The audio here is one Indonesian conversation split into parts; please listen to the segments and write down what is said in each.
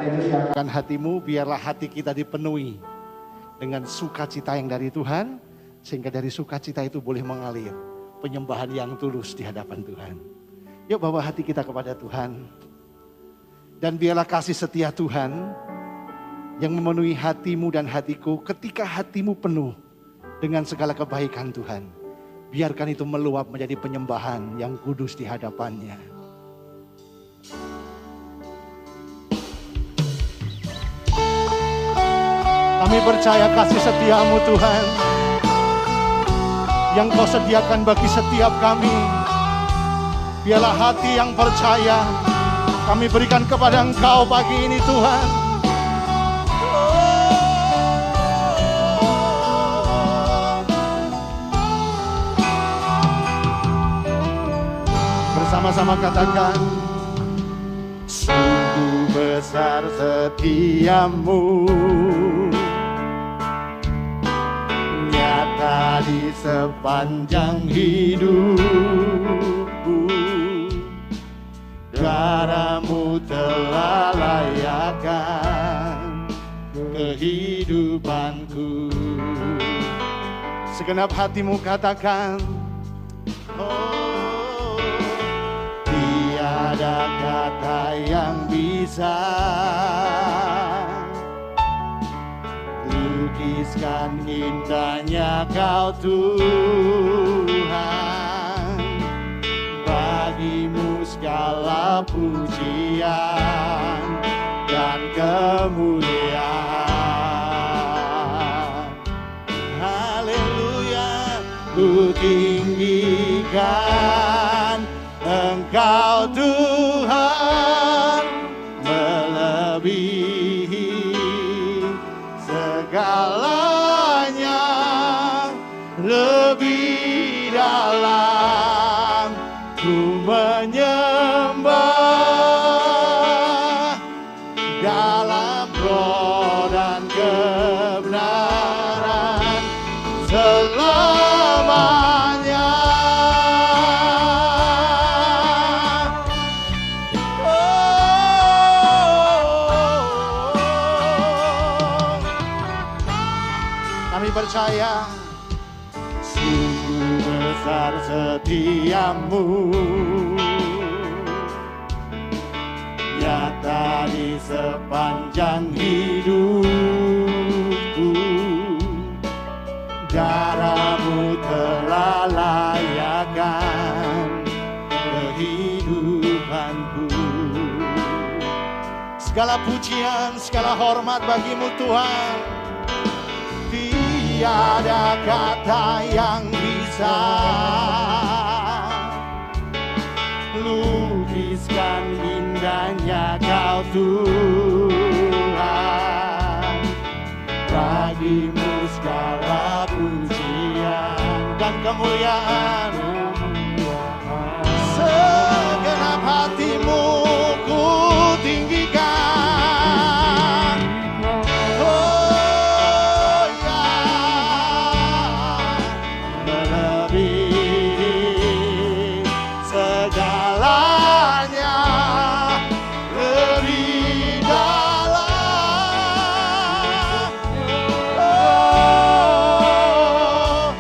Bukan hatimu, biarlah hati kita dipenuhi dengan sukacita yang dari Tuhan, sehingga dari sukacita itu boleh mengalir penyembahan yang tulus di hadapan Tuhan. Yuk bawa hati kita kepada Tuhan. Dan biarlah kasih setia Tuhan yang memenuhi hatimu dan hatiku ketika hatimu penuh dengan segala kebaikan Tuhan. Biarkan itu meluap menjadi penyembahan yang kudus di hadapannya. Kami percaya kasih setiamu Tuhan, yang kau sediakan bagi setiap kami. Biarlah hati yang percaya kami berikan kepada Engkau pagi ini Tuhan. Bersama-sama katakan, sungguh besar setiamu, nyata di sepanjang hidupku. Darahmu telah layakkan kehidupanku. Segenap hatimu katakan, oh, tiada kata yang bisa lukiskan indahnya Kau Tuhan. Bagimu segala pujian dan kemuliaan. Haleluya, ku tinggikan Engkau Tuhan, melebihi segalanya, lebih dalam ku menyembah dalam roh dan kebenaran selamanya. Kami percaya sungguh besar setiamu, nyata di sepanjang hidupku. Darahmu telah layakkan kehidupanku. Segala pujian, segala hormat bagimu Tuhan. Tiada kata yang bisa lukiskan indahnya Kau Tuhan. Bagimu segala pujian dan kemuliaan. Segenap hatimu ku tinggikan. Oh ya, melebihi segalanya, lebih dalam, oh,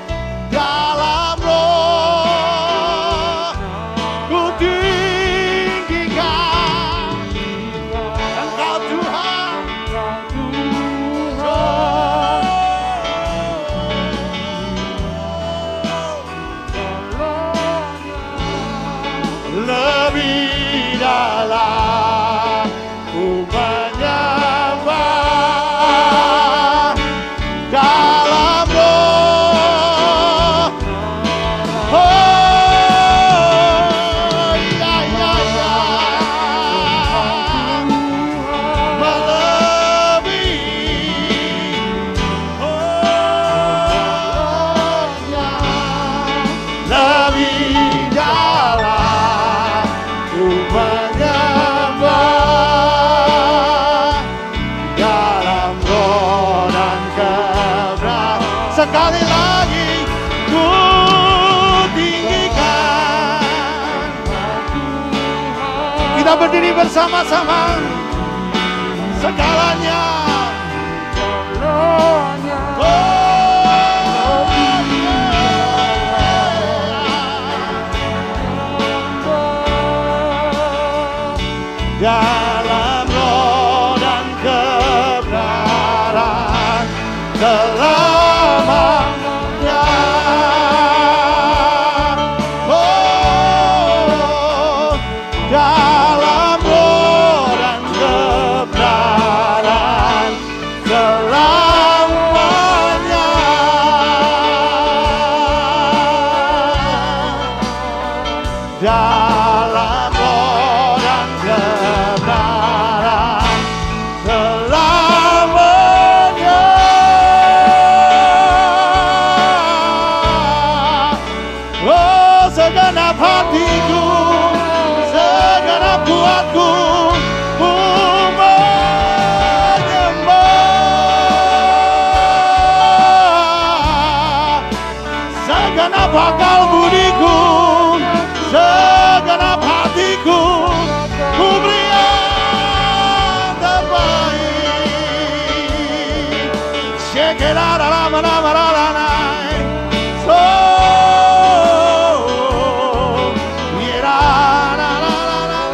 dalam roh ku tinggikan Engkau Tuhan. Lebih dalam ku menyembah dalam roh. Oh ya ya ya, melebihi. Oh ya, lebih dalam ku menyembah dalam roh dan kebenaran. Sekali lagi ku tinggikan. Kita berdiri bersama-sama. segalanya. Dalam roh dan kebenaran selamanya. Oh, dalam roh dan kebenaran selamanya. Dalam roh dan kebenaran selamanya. Oh, segenap hatiku, segenap kuatku, ku menyembah. Segenap akal budiku, segenap hatiku, ku beri yang terbaik. Shekerararamanamaranai. So, yerarararara.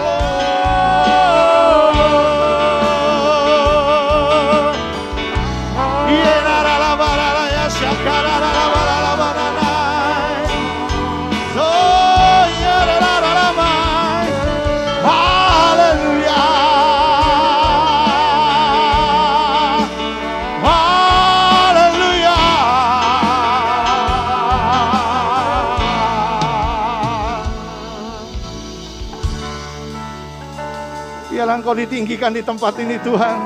Yerararabarara, shakarararabaranai. So, yerarararamai. Hallelujah. Biarlah Engkau ditinggikan di tempat ini Tuhan.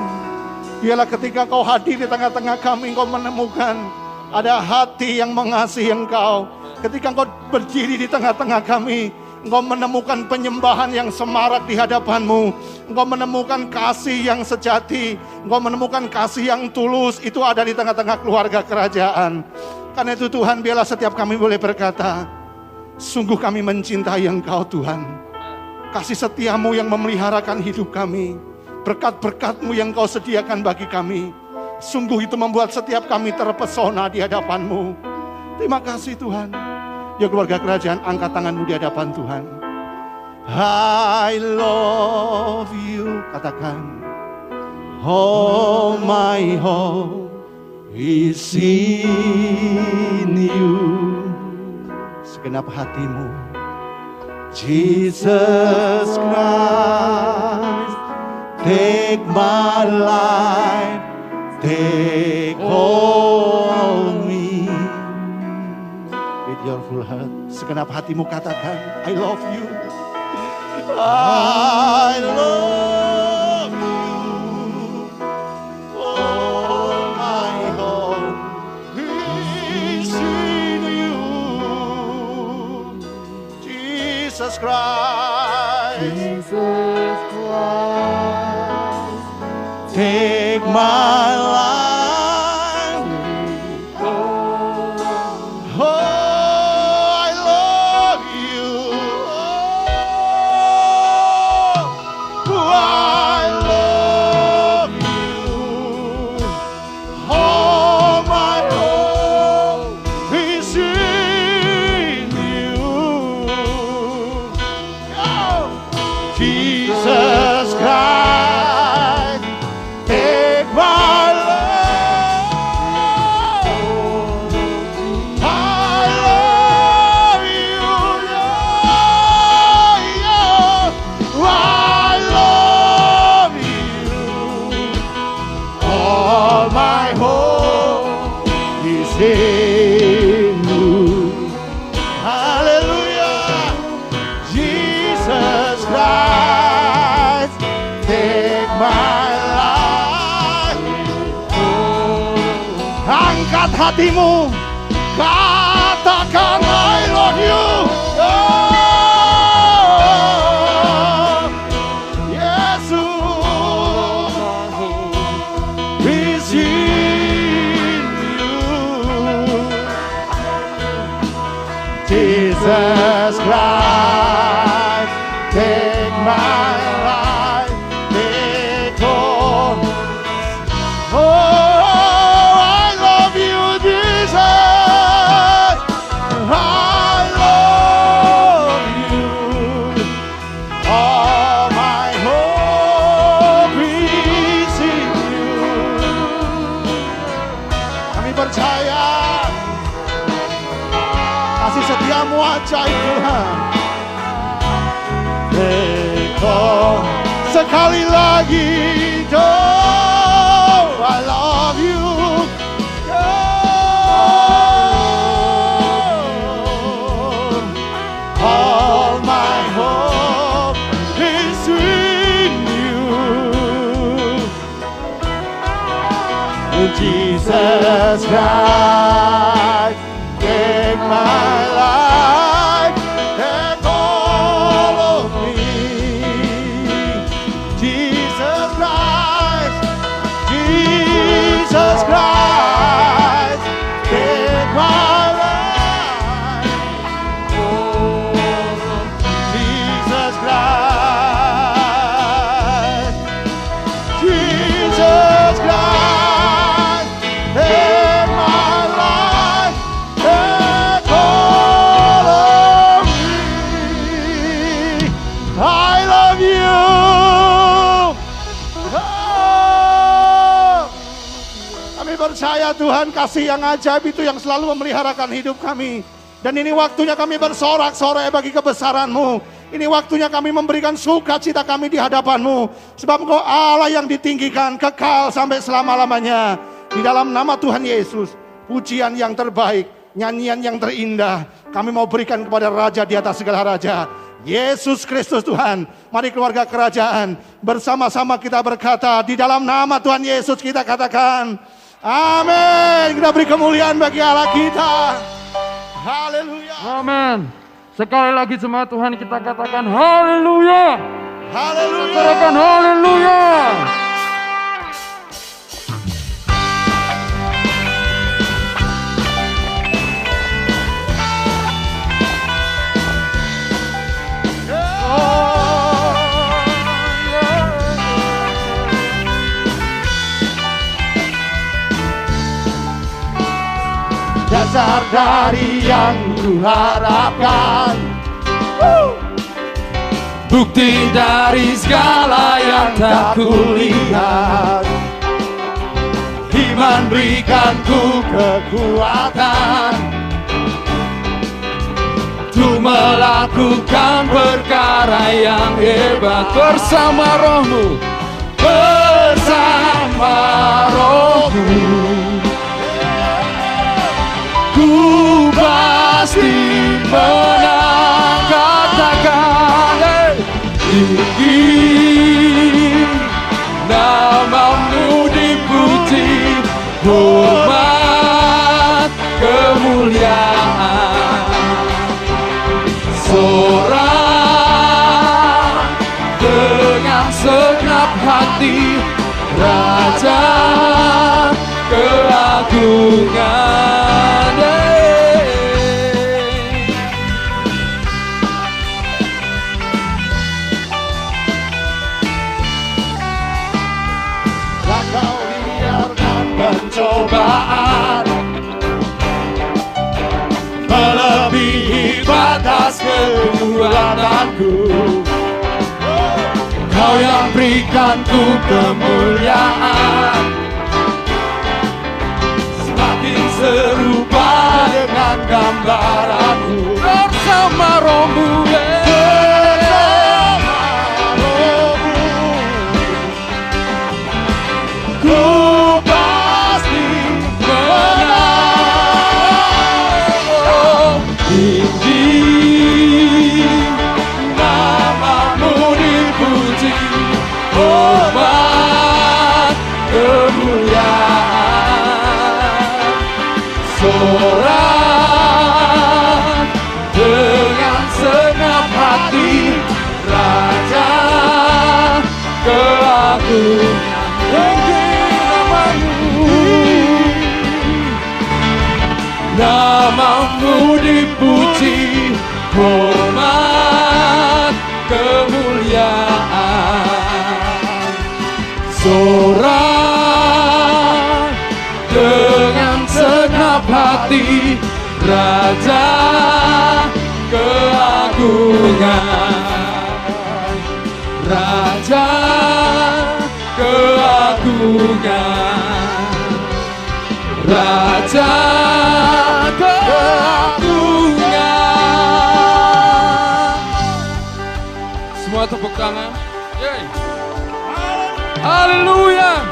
Biarlah ketika Engkau hadir di tengah-tengah kami, Engkau menemukan ada hati yang mengasihi Engkau. Ketika Engkau berdiri di tengah-tengah kami, Engkau menemukan penyembahan yang semarak di hadapan-Mu. Engkau menemukan kasih yang sejati. Engkau menemukan kasih yang tulus. Itu ada di tengah-tengah keluarga kerajaan. Karena itu Tuhan, biarlah setiap kami boleh berkata, sungguh kami mencintai Engkau Tuhan. Kasih setiamu yang memeliharakan hidup kami. Berkat-berkat-Mu yang Kau sediakan bagi kami. Sungguh itu membuat setiap kami terpesona di hadapan-Mu. Terima kasih Tuhan. Ya keluarga kerajaan, angkat tanganmu di hadapan Tuhan. I love you. Katakan. Oh my hope is in you. Segenap hatimu. Jesus Christ, take my life, take all me. With your full heart, segenap hatimu katakan, I love you. I love you. Oh my God, is in you. Jesus Christ, take my life. Oh, I love you. Oh, I love you. Oh, my hope is in you. Jesus Christ, take my life. I love you, yeah, yeah. I love you. All my hope is in you. Hallelujah. Jesus Christ, take my life. Angkat hatimu, katakan I love you. Oh, Yesus is in you. Jesus Christ, take my life, take all ajaib Tuhan. Sekali lagi, oh, I love you. All my hope is in you. Jesus Christ, take my life, take all of me. Jesus Christ, Jesus Christ, take my life. Jesus Christ, Jesus Christ, take my life, take all of me. I love you. Oh. Kami percaya Tuhan, kasih yang ajaib itu yang selalu memeliharakan hidup kami. Dan ini waktunya kami bersorak-sorai bagi kebesaran-Mu. Ini waktunya kami memberikan sukacita kami di hadapan-Mu. Sebab Engkau Allah yang ditinggikan, kekal sampai selama-lamanya. Di dalam nama Tuhan Yesus, pujian yang terbaik, nyanyian yang terindah, kami mau berikan kepada Raja di atas segala raja, Yesus Kristus Tuhan. Mari keluarga kerajaan, bersama-sama kita berkata, di dalam nama Tuhan Yesus kita katakan, amin. Kita beri kemuliaan bagi Allah kita. Haleluya. Amin. Sekali lagi jemaat Tuhan kita katakan haleluya. Haleluya. Katakan haleluya. Dasar dari yang kuharapkan, Bukti dari segala yang tak kulihat, iman berikanku kekuatan untuk melakukan perkara yang hebat bersama Roh-Mu, bersama Roh-Mu. Ku pasti menang, katakan tinggi, nama-Mu dipuji, hormat, kemuliaan, sorak dengan segenap hati, Raja keagungan. Kau biarkan pencobaan melebihi batas kekuatanku. Kau yang berikanku kemuliaan, semakin serupa dengan gambaranmu. Bersama Roh-Mu, ku pasti menang. Tinggi, nama-Mu dipuji, hormat, kemuliaan, sorak dengan segenap hati, Raja keagungan. Nama-Mu dipuji, hormat, kemuliaan, sorak dengan segenap hati, Raja keagungan, Raja keagungan, Raja keagungan. sama tepuk tangan. Yeay. Haleluya.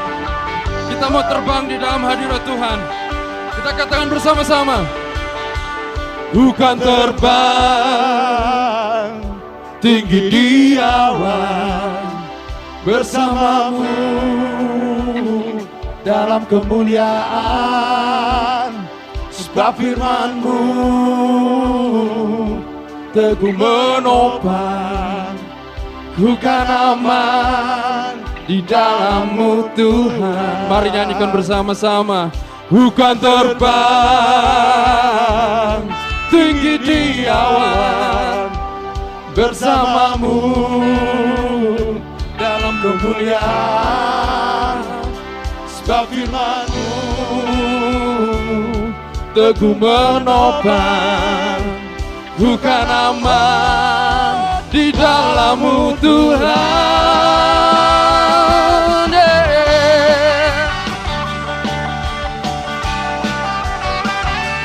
Kita mau terbang di dalam hadirat Tuhan. Kita katakan bersama-sama. Bukan terbang tinggi di awan, bersamamu dalam kemuliaan, sebab firman-Mu teguh menopang, bukan aman di dalam-Mu Tuhan. Mari nyanyikan bersama-sama. Bukan terbang tinggi di awan, bersamamu dalam kemuliaan, sebab firman-Mu teguh menopang, bukan aman di dalam-Mu Tuhan.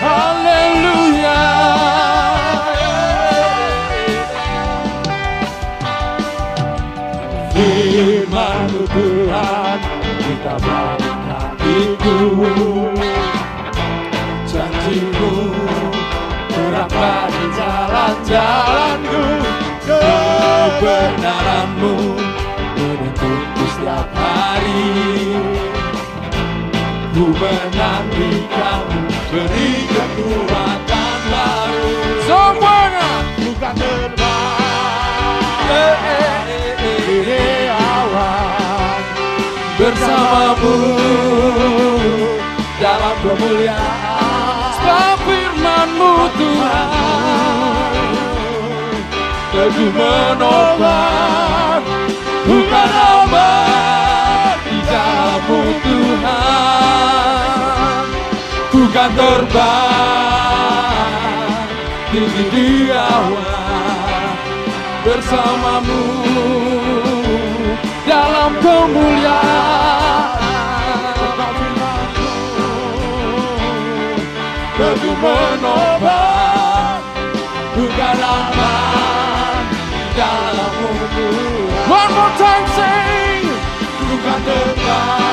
Haleluya. Firman-Mu Tuhan, kita bangkitkan itu. Janji-Mu terang di jalan-jalanku, kebenaran-Mu menuntunku setiap hari. Ku menantikan-Mu, beri kekuatan baru. Semuanya bukan terbang di awan, bersamamu dalam kemuliaan, sebab firman-Mu Tuhan teguh menopang, bukan aman di dalam-Mu Tuhan. Bukan terbang tinggi di awan, bersamamu dalam kemuliaan, teguh menopang, bukan aman dalam-Mu Tuhan. One more time sing. Bukan terbang,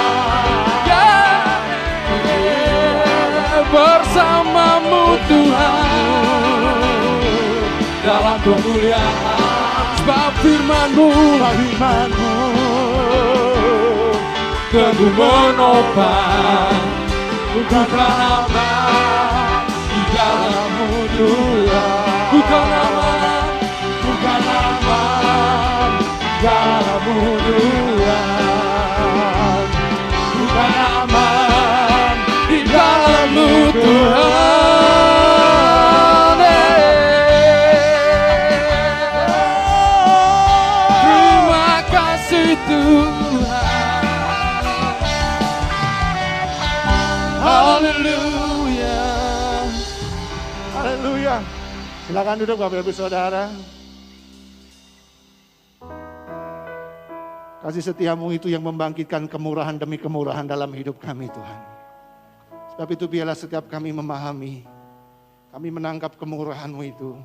bersama-Mu Tuhan dalam kemuliaan, sebab firman-Mu teguh menopang, bukan aman di dalam-Mu Tuhan. Bukan aman dalam-Mu Tuhan. Bukan aman di dalam-Mu Tuhan. Terima kasih Tuhan. Haleluya. Haleluya. Silakan duduk Bapak Ibu Saudara. Kasih setiamu itu yang membangkitkan kemurahan demi kemurahan dalam hidup kami Tuhan. Sebab itu biarlah setiap kami memahami, kami menangkap kemurahan-Mu itu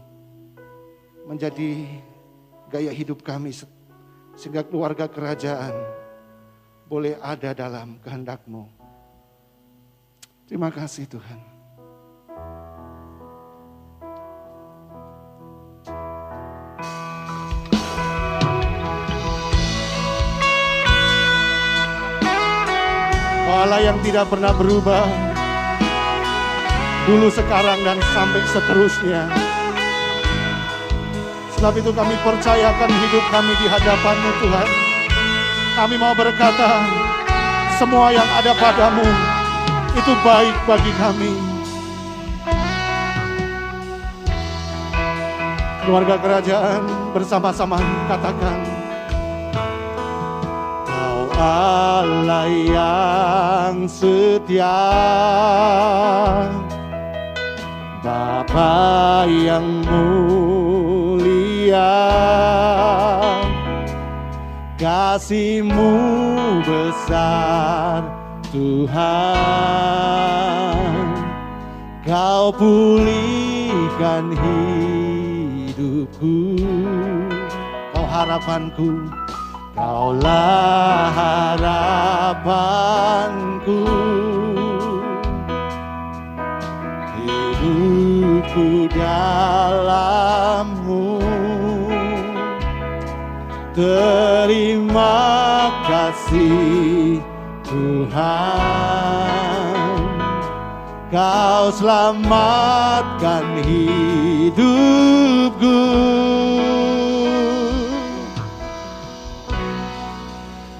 menjadi gaya hidup kami, sehingga keluarga kerajaan boleh ada dalam kehendak-Mu. Terima kasih Tuhan. Allah yang tidak pernah berubah, dulu, sekarang, dan sampai seterusnya. Sebab itu kami percayakan hidup kami di hadapan-Mu Tuhan. Kami mau berkata, semua yang ada pada-Mu itu baik bagi kami. Keluarga kerajaan bersama-sama katakan, Allah yang setia, Bapa yang mulia, kasih-Mu besar Tuhan, Kau pulihkan hidupku, Kau harapanku, Kaulah harapanku. Hidupku dalam-Mu. Terima kasih Tuhan, Kau selamatkan hidupku.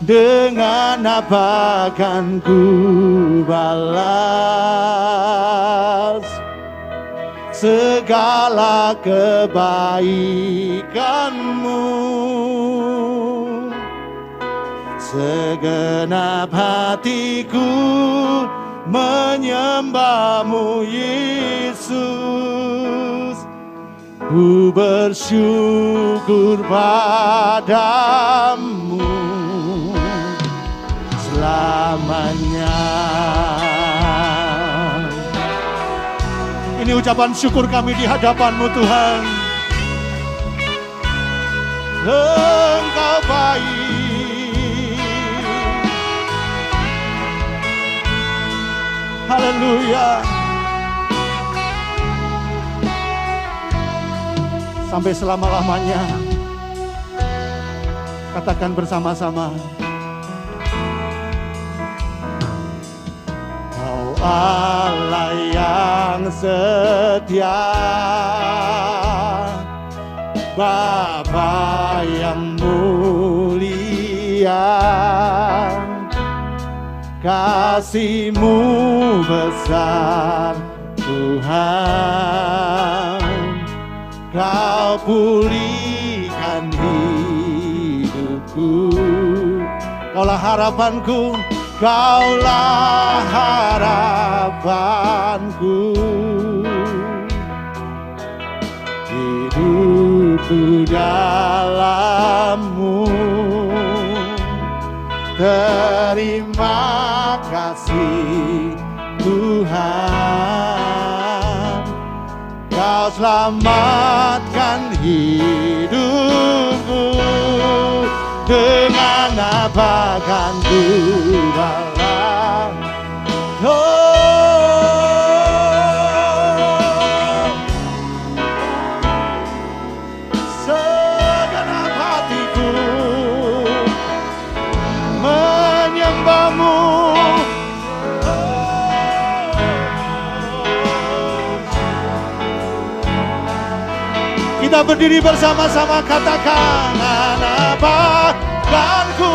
Dengan apa kan ku balas segala kebaikan-Mu? Segenap hatiku menyembah-Mu, Yesus. Ku bersyukur padamu selamanya. Ini ucapan syukur kami di hadapan-Mu, Tuhan. Engkau baik. Haleluya. Sampai selama-lamanya. Katakan bersama-sama. Kau Allah yang setia, Bapa yang mulia, kasih-Mu besar Tuhan, Kau pulihkan hidupku. Kaulah harapanku, Kaulah harapanku. Hidupku dalam-Mu. Terima kasih Tuhan, Kau selamatkan hidupku. Dengan apa kan ku balas segenap hatiku menyembah-Mu. Kita berdiri bersama-sama, katakan, apa kan ku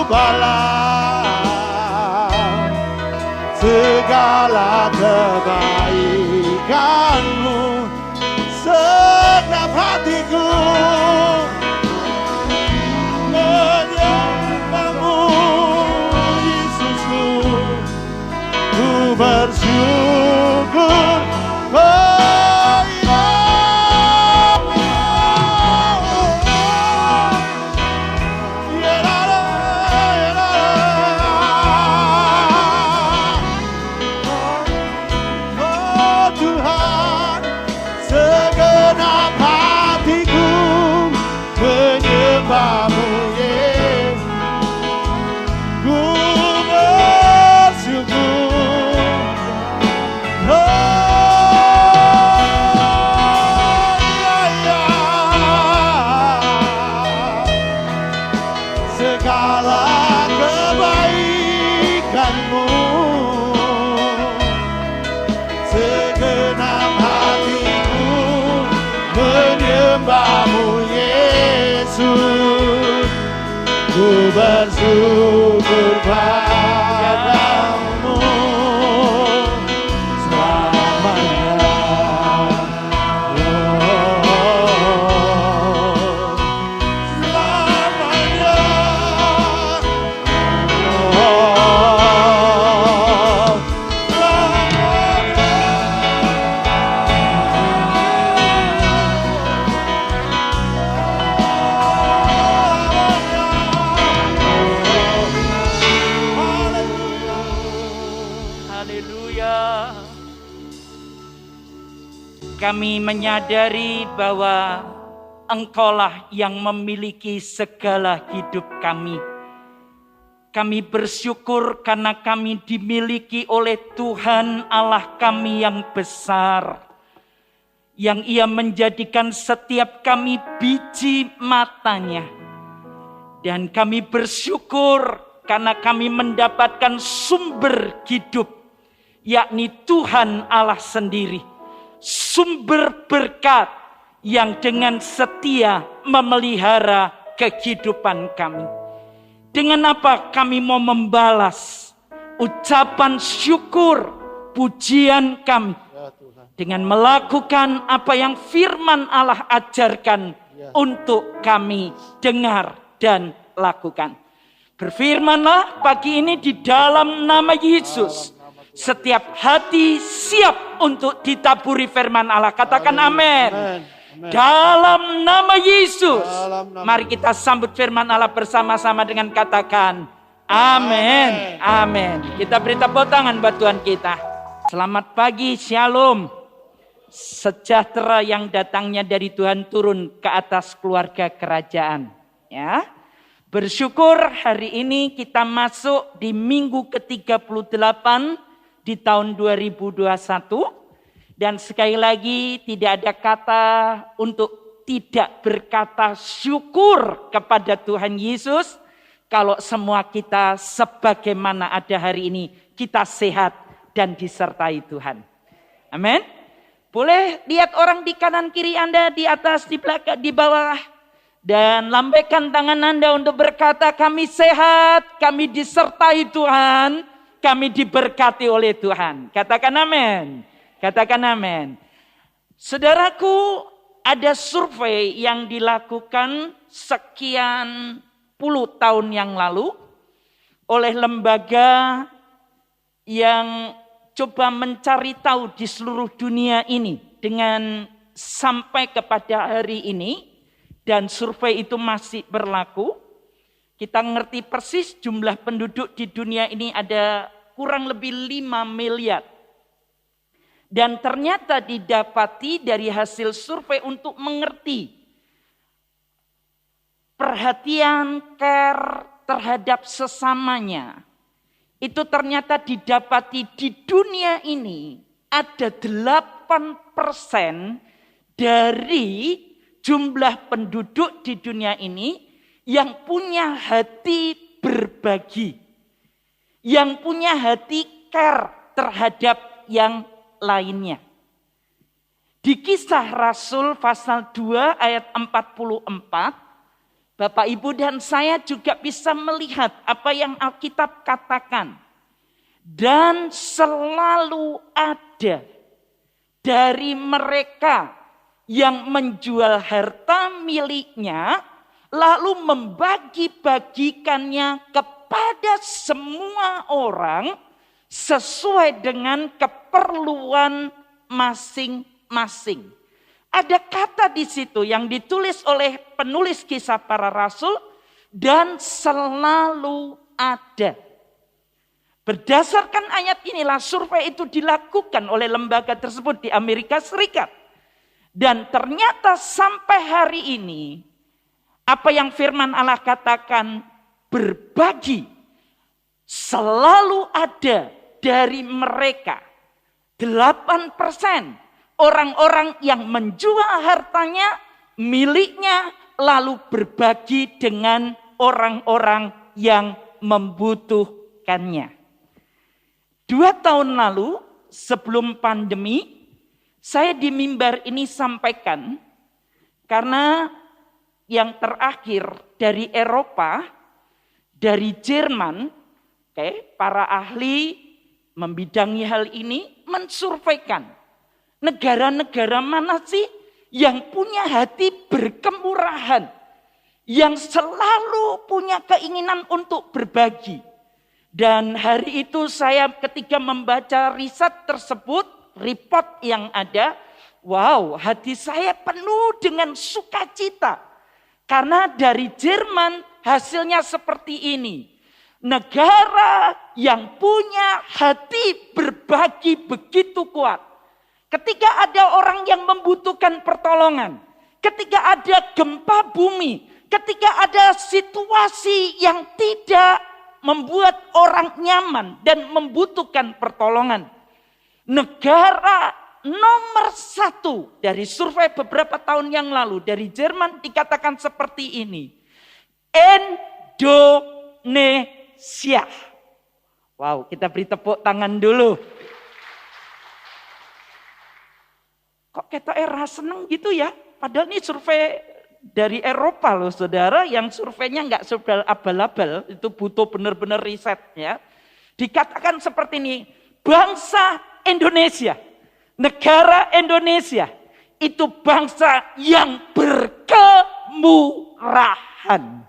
balas segala kebaikan-Mu. Segenap hatiku menyembah-Mu, Yesusku. Ku bersyukur, ku bersyukur padamu selamanya. Selamanya. Kami menyadari bahwa Engkaulah yang memiliki segala hidup kami. Kami bersyukur karena kami dimiliki oleh Tuhan Allah kami yang besar. Yang Ia menjadikan setiap kami biji matanya. Dan kami bersyukur karena kami mendapatkan sumber hidup. Yakni Tuhan Allah sendiri. Sumber berkat yang dengan setia memelihara kehidupan kami. Dengan apa kami mau membalas ucapan syukur, pujian kami. Dengan melakukan apa yang firman Allah ajarkan untuk kami dengar dan lakukan. Berfirmanlah pagi ini di dalam nama Yesus. Setiap hati siap untuk ditaburi firman Allah. Katakan amin. Dalam nama Yesus. Mari kita sambut firman Allah bersama-sama dengan katakan amin. Amin. Kita beri tepuk tangan buat Tuhan kita. Selamat pagi, shalom. Sejahtera yang datangnya dari Tuhan turun ke atas keluarga kerajaan. Ya. Bersyukur hari ini kita masuk di minggu ke-38 di tahun 2021. Dan sekali lagi tidak ada kata untuk tidak berkata syukur kepada Tuhan Yesus. Kalau semua kita sebagaimana ada hari ini, kita sehat dan disertai Tuhan. Amin. Boleh lihat orang di kanan kiri Anda, di atas, di belakang, di bawah. Dan lambaikan tangan Anda untuk berkata kami sehat, kami disertai Tuhan, kami diberkati oleh Tuhan. Katakan amin. Katakan amin. Saudaraku, ada survei yang dilakukan sekian puluh tahun yang lalu oleh lembaga yang coba mencari tahu di seluruh dunia ini dengan sampai kepada hari ini, dan survei itu masih berlaku. Kita ngerti persis jumlah penduduk di dunia ini ada kurang lebih 5 miliar. Dan ternyata didapati dari hasil survei untuk mengerti perhatian, care terhadap sesamanya. Itu ternyata didapati di dunia ini ada 8% dari jumlah penduduk di dunia ini yang punya hati berbagi. Yang punya hati care terhadap yang lainnya. Di Kisah Rasul pasal 2 ayat 44, Bapak Ibu dan saya juga bisa melihat apa yang Alkitab katakan. Dan selalu ada dari mereka yang menjual harta miliknya, lalu membagi-bagikannya kepada semua orang, sesuai dengan keperluan masing-masing. Ada kata di situ yang ditulis oleh penulis Kisah Para Rasul, dan selalu ada. Berdasarkan ayat inilah survei itu dilakukan oleh lembaga tersebut di Amerika Serikat. Dan ternyata sampai hari ini, apa yang firman Allah katakan, berbagi selalu ada dari mereka. 8% orang-orang yang menjual hartanya, miliknya, lalu berbagi dengan orang-orang yang membutuhkannya. 2 tahun lalu sebelum pandemi, saya di mimbar ini sampaikan, karena yang terakhir dari Eropa, dari Jerman, para ahli membidangi hal ini mensurveikan negara-negara mana sih yang punya hati berkemurahan, yang selalu punya keinginan untuk berbagi. Dan hari itu saya ketika membaca riset tersebut, report yang ada, wow, hati saya penuh dengan sukacita. Karena dari Jerman hasilnya seperti ini. Negara yang punya hati berbagi begitu kuat. Ketika ada orang yang membutuhkan pertolongan, ketika ada gempa bumi, ketika ada situasi yang tidak membuat orang nyaman dan membutuhkan pertolongan, negara nomor 1 dari survei beberapa tahun yang lalu dari Jerman dikatakan seperti ini. Indonesia. Wow, kita beri tepuk tangan dulu. Kok kita seneng gitu ya? Padahal ini survei dari Eropa loh saudara, yang surveinya nggak sudah abal-abal, itu butuh benar-benar riset ya. Dikatakan seperti ini, bangsa Indonesia, negara Indonesia, itu bangsa yang berkemurahan.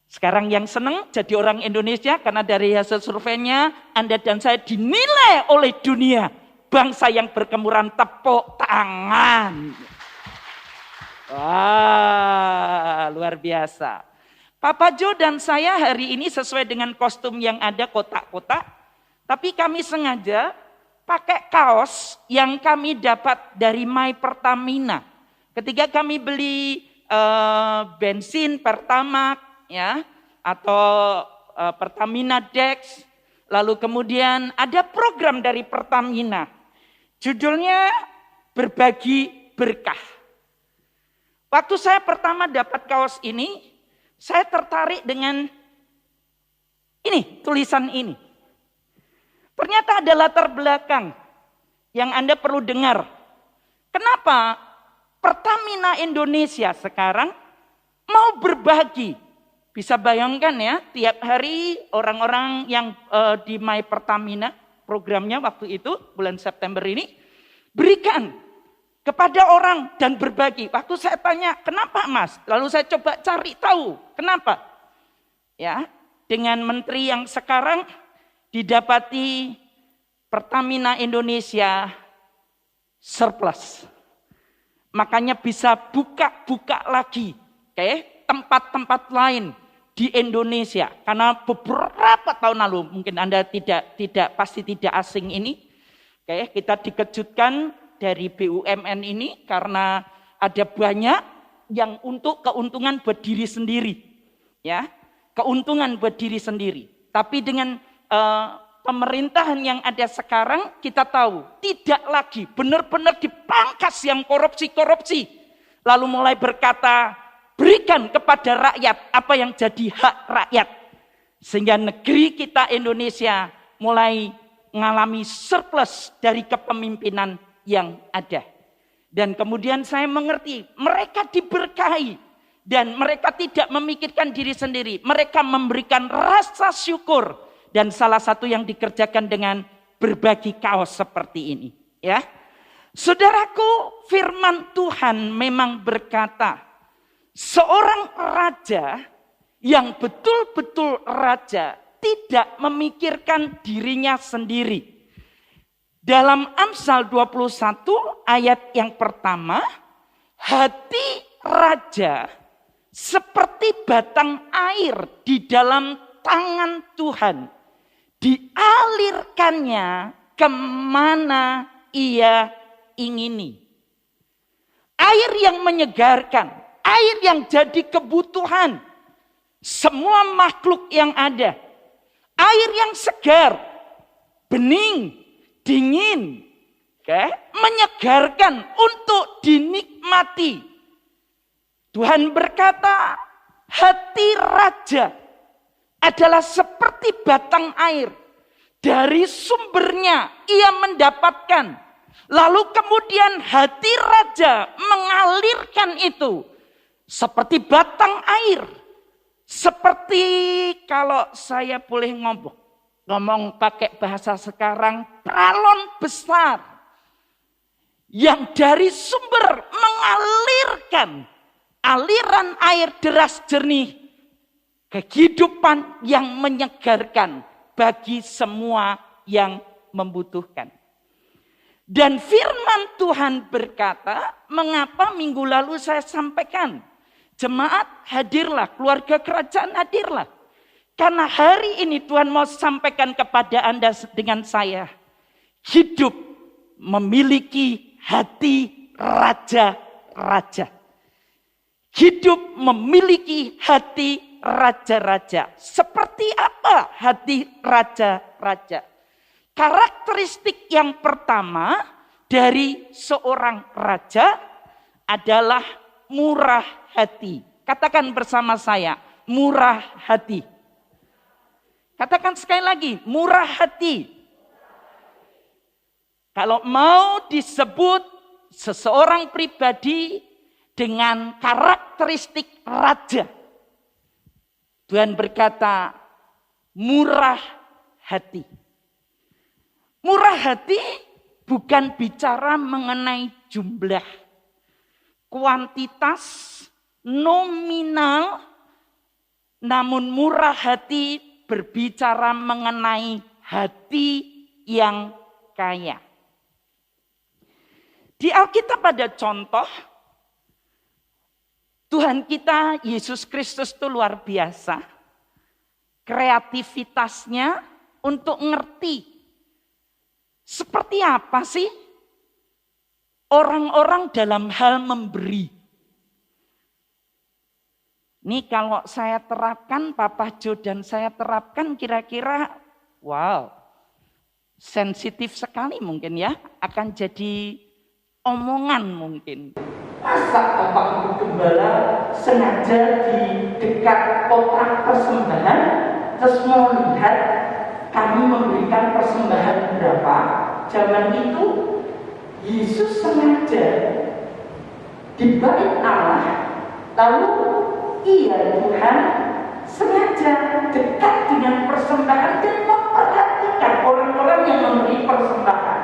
Sekarang yang senang jadi orang Indonesia karena dari hasil surveinya Anda dan saya dinilai oleh dunia bangsa yang berkemurahan. Tepuk tangan. Wah, luar biasa. Papa Jo dan saya hari ini sesuai dengan kostum yang ada kotak-kotak, tapi kami sengaja pakai kaos yang kami dapat dari My Pertamina. Ketika kami beli bensin Pertamax ya, atau Pertamina Dex, lalu kemudian ada program dari Pertamina, judulnya Berbagi Berkah. Waktu saya pertama dapat kaos ini, saya tertarik dengan ini, tulisan ini. Ternyata ada latar belakang yang Anda perlu dengar. Kenapa Pertamina Indonesia sekarang mau berbagi? Bisa bayangkan ya, tiap hari orang-orang yang di My Pertamina, programnya waktu itu, bulan September ini, berikan kepada orang dan berbagi. Waktu saya tanya, kenapa Mas? Lalu saya coba cari tahu, kenapa? Ya, dengan menteri yang sekarang didapati Pertamina Indonesia surplus. Makanya bisa buka-buka lagi, tempat-tempat lain di Indonesia, karena beberapa tahun lalu mungkin Anda pasti tidak asing ini, kita dikejutkan dari BUMN ini karena ada banyak yang untuk keuntungan buat diri sendiri, ya, keuntungan buat diri sendiri. Tapi dengan pemerintahan yang ada sekarang kita tahu tidak lagi, benar-benar dipangkas yang korupsi, lalu mulai berkata, berikan kepada rakyat apa yang jadi hak rakyat. Sehingga negeri kita Indonesia mulai mengalami surplus dari kepemimpinan yang ada. Dan kemudian saya mengerti, mereka diberkahi. Dan mereka tidak memikirkan diri sendiri. Mereka memberikan rasa syukur. Dan salah satu yang dikerjakan dengan berbagi kaos seperti ini. Ya, saudaraku, firman Tuhan memang berkata, seorang raja yang betul-betul raja tidak memikirkan dirinya sendiri. Dalam Amsal 21 ayat yang pertama, hati raja seperti batang air di dalam tangan Tuhan. Dialirkannya kemana ia ingini. Air yang menyegarkan. Air yang jadi kebutuhan semua makhluk yang ada. Air yang segar, bening, dingin, menyegarkan untuk dinikmati. Tuhan berkata, hati raja adalah seperti batang air. Dari sumbernya ia mendapatkan. Lalu kemudian hati raja mengalirkan itu. Seperti batang air. Seperti kalau saya boleh ngomong pakai bahasa sekarang, balon besar. Yang dari sumber mengalirkan aliran air deras jernih. Kehidupan yang menyegarkan bagi semua yang membutuhkan. Dan firman Tuhan berkata, mengapa minggu lalu saya sampaikan, jemaat hadirlah, keluarga kerajaan hadirlah. Karena hari ini Tuhan mau sampaikan kepada Anda dengan saya, hidup memiliki hati raja. Hidup memiliki hati raja-raja. Seperti apa hati raja-raja? Karakteristik yang pertama dari seorang raja adalah murah hati. Katakan bersama saya, murah hati. Katakan sekali lagi, murah hati. Kalau mau disebut seseorang pribadi dengan karakteristik raja, Tuhan berkata, murah hati. Murah hati bukan bicara mengenai jumlah, kuantitas, nominal, namun murah hati berbicara mengenai hati yang kaya. Di Alkitab ada contoh, Tuhan kita Yesus Kristus itu luar biasa. Kreativitasnya untuk ngerti seperti apa sih orang-orang dalam hal memberi. Ini kalau saya terapkan, Papa Jo dan saya terapkan kira-kira, wow, sensitif sekali mungkin ya, akan jadi omongan mungkin. Masa Bapak Ibu Gembala sengaja di dekat kotak persembahan, terus mau lihat kami memberikan persembahan berapa? Zaman itu Yesus sengaja di bait Allah, lalu iya Tuhan sengaja dekat dengan persembahan dan memperhatikan orang-orang yang memberi persembahan.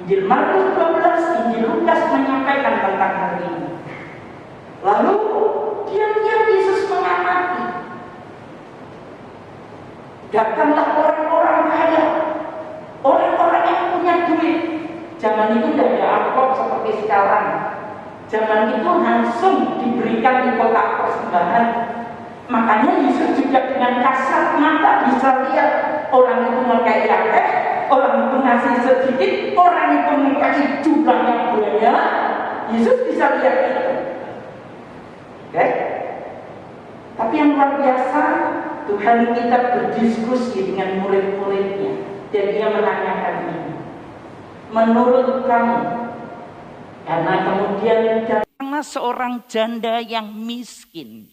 Injil Markus 12, Injil Lukas menyampaikan tentang hal ini. Lalu diam-diam Yesus mengamati. Datanglah orang-orang kaya, orang-orang yang punya duit. Zaman itu tidak ada amplop seperti sekarang. Zaman itu langsung diberikan di kotak persembahan. Makanya Yesus juga dengan kasat mata bisa lihat orang itu mengkai akeh, orang itu ngasih sedikit, orang itu mengkai jumlah yang banyak. Yesus bisa lihat itu. Oke? Tapi yang luar biasa, Tuhan kita berdiskusi dengan murid-muridnya. Dan dia menanyakan ini. Menurut kamu, karena kemudian datanglah seorang janda yang miskin.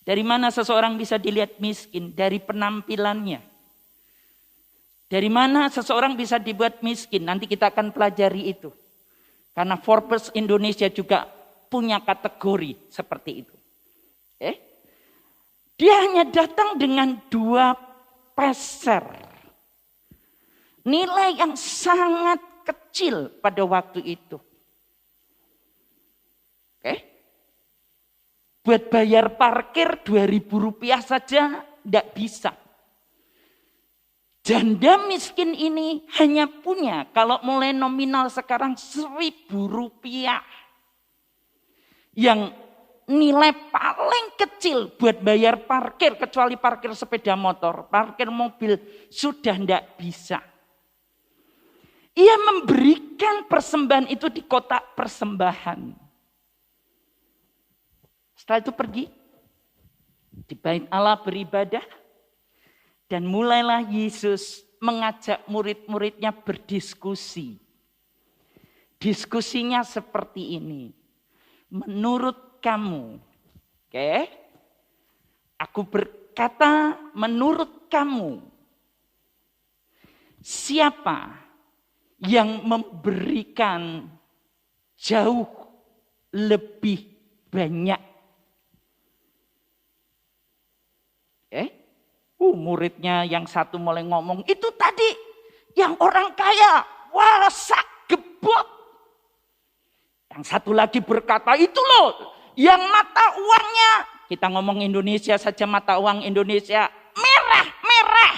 Dari mana seseorang bisa dilihat miskin? Dari penampilannya. Dari mana seseorang bisa dibuat miskin? Nanti kita akan pelajari itu. Karena Forbes Indonesia juga punya kategori seperti itu. Dia hanya datang dengan 2 peser. Nilai yang sangat kecil pada waktu itu. Buat bayar parkir Rp2.000 saja tidak bisa. Janda miskin ini hanya punya, kalau mulai nominal sekarang Rp1.000. Yang nilai paling kecil buat bayar parkir, kecuali parkir sepeda motor, parkir mobil, sudah tidak bisa. Ia memberikan persembahan itu di kotak persembahan. Setelah itu pergi di bait Allah beribadah, dan mulailah Yesus mengajak murid-muridnya berdiskusi. Diskusinya seperti ini. Menurut kamu, aku berkata menurut kamu, siapa yang memberikan jauh lebih banyak? Muridnya yang satu mulai ngomong, itu tadi yang orang kaya, wah sak gebot. Yang satu lagi berkata, itu loh yang mata uangnya, kita ngomong Indonesia saja, mata uang Indonesia merah.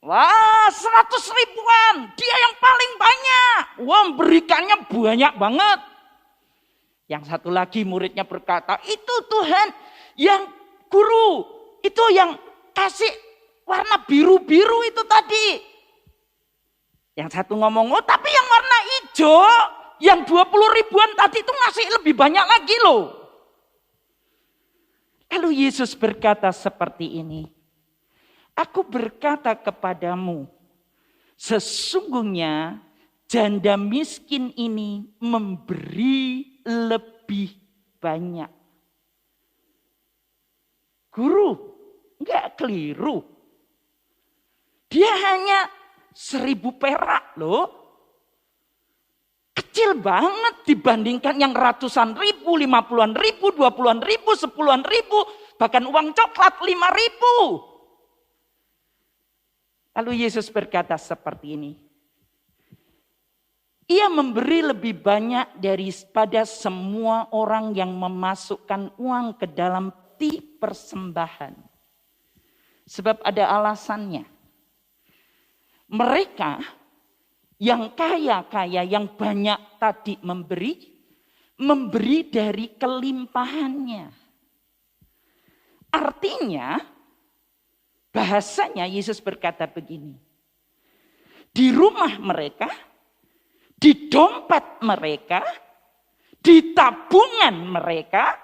Wah 100 ribuan, dia yang paling banyak. Wah berikannya banyak banget. Yang satu lagi muridnya berkata, itu Tuhan yang guru, itu yang kasih warna biru-biru itu tadi. Yang satu ngomong, oh tapi yang warna hijau, yang 20 ribuan tadi itu ngasih lebih banyak lagi loh. Lalu Yesus berkata seperti ini. Aku berkata kepadamu, sesungguhnya janda miskin ini memberi lebih banyak. Guru, enggak keliru. Dia hanya 1.000 perak loh. Kecil banget dibandingkan yang ratusan ribu, 50-an ribu, 20-an ribu, 10-an ribu, bahkan uang coklat 5.000. Lalu Yesus berkata seperti ini. Ia memberi lebih banyak daripada semua orang yang memasukkan uang ke dalam peti persembahan. Sebab ada alasannya. Mereka yang kaya-kaya, yang banyak tadi memberi dari kelimpahannya. Artinya, bahasanya Yesus berkata begini. Di rumah mereka, di dompet mereka, di tabungan mereka,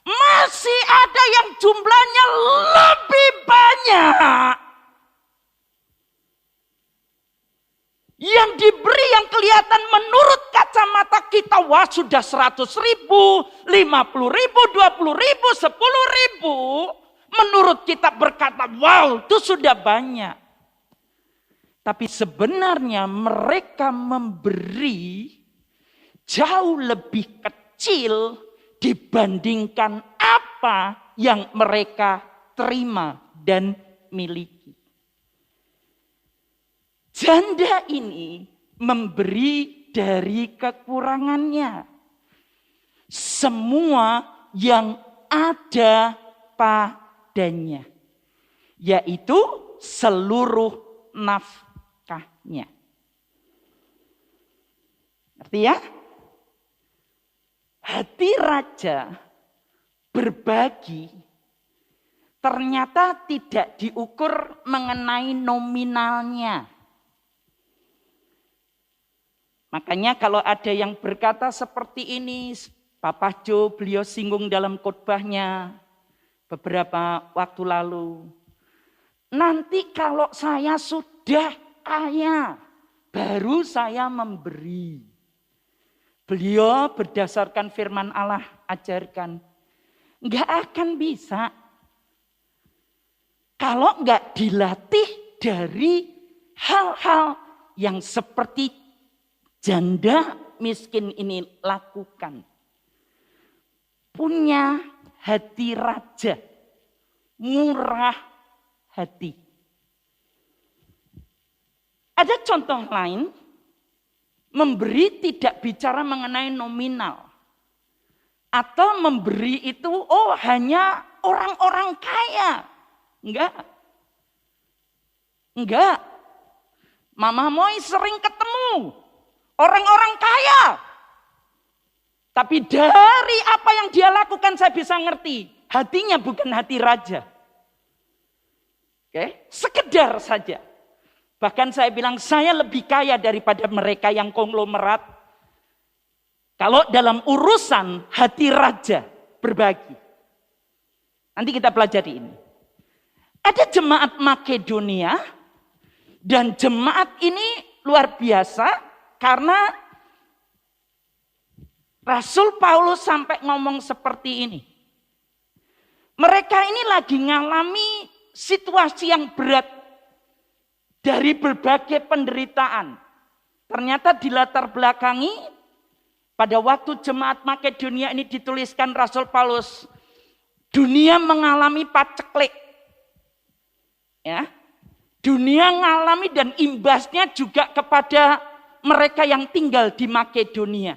masih ada yang jumlahnya lebih banyak. Yang diberi yang kelihatan menurut kacamata kita, wah sudah 100.000, 50.000, 20.000, 10.000. Menurut kita berkata, wow itu sudah banyak. Tapi sebenarnya mereka memberi jauh lebih kecil dibandingkan apa yang mereka terima dan miliki. Janda ini memberi dari kekurangannya. Semua yang ada padanya. Yaitu seluruh nafkahnya. Ngerti ya? Hati raja berbagi ternyata tidak diukur mengenai nominalnya. Makanya kalau ada yang berkata seperti ini, Papa Jo beliau singgung dalam khotbahnya beberapa waktu lalu. Nanti kalau saya sudah kaya, baru saya memberi. Beliau berdasarkan firman Allah ajarkan, enggak akan bisa. Kalau enggak dilatih dari hal-hal yang seperti janda miskin ini lakukan. Punya hati raja, murah hati. Ada contoh lain, memberi tidak bicara mengenai nominal. Atau memberi itu, hanya orang-orang kaya. Enggak. Mama Moi sering ketemu orang-orang kaya. Tapi dari apa yang dia lakukan saya bisa ngerti. Hatinya bukan hati raja. Oke, sekedar saja. Bahkan saya bilang saya lebih kaya daripada mereka yang konglomerat. Kalau dalam urusan hati raja berbagi. Nanti kita pelajari ini. Ada jemaat Makedonia. Dan jemaat ini luar biasa. Karena Rasul Paulus sampai ngomong seperti ini. Mereka ini lagi ngalami situasi yang berat dari berbagai penderitaan. Ternyata dilatar belakangi pada waktu jemaat Makedonia ini dituliskan Rasul Paulus, dunia mengalami paceklik. Ya. Dunia mengalami dan imbasnya juga kepada mereka yang tinggal di Makedonia.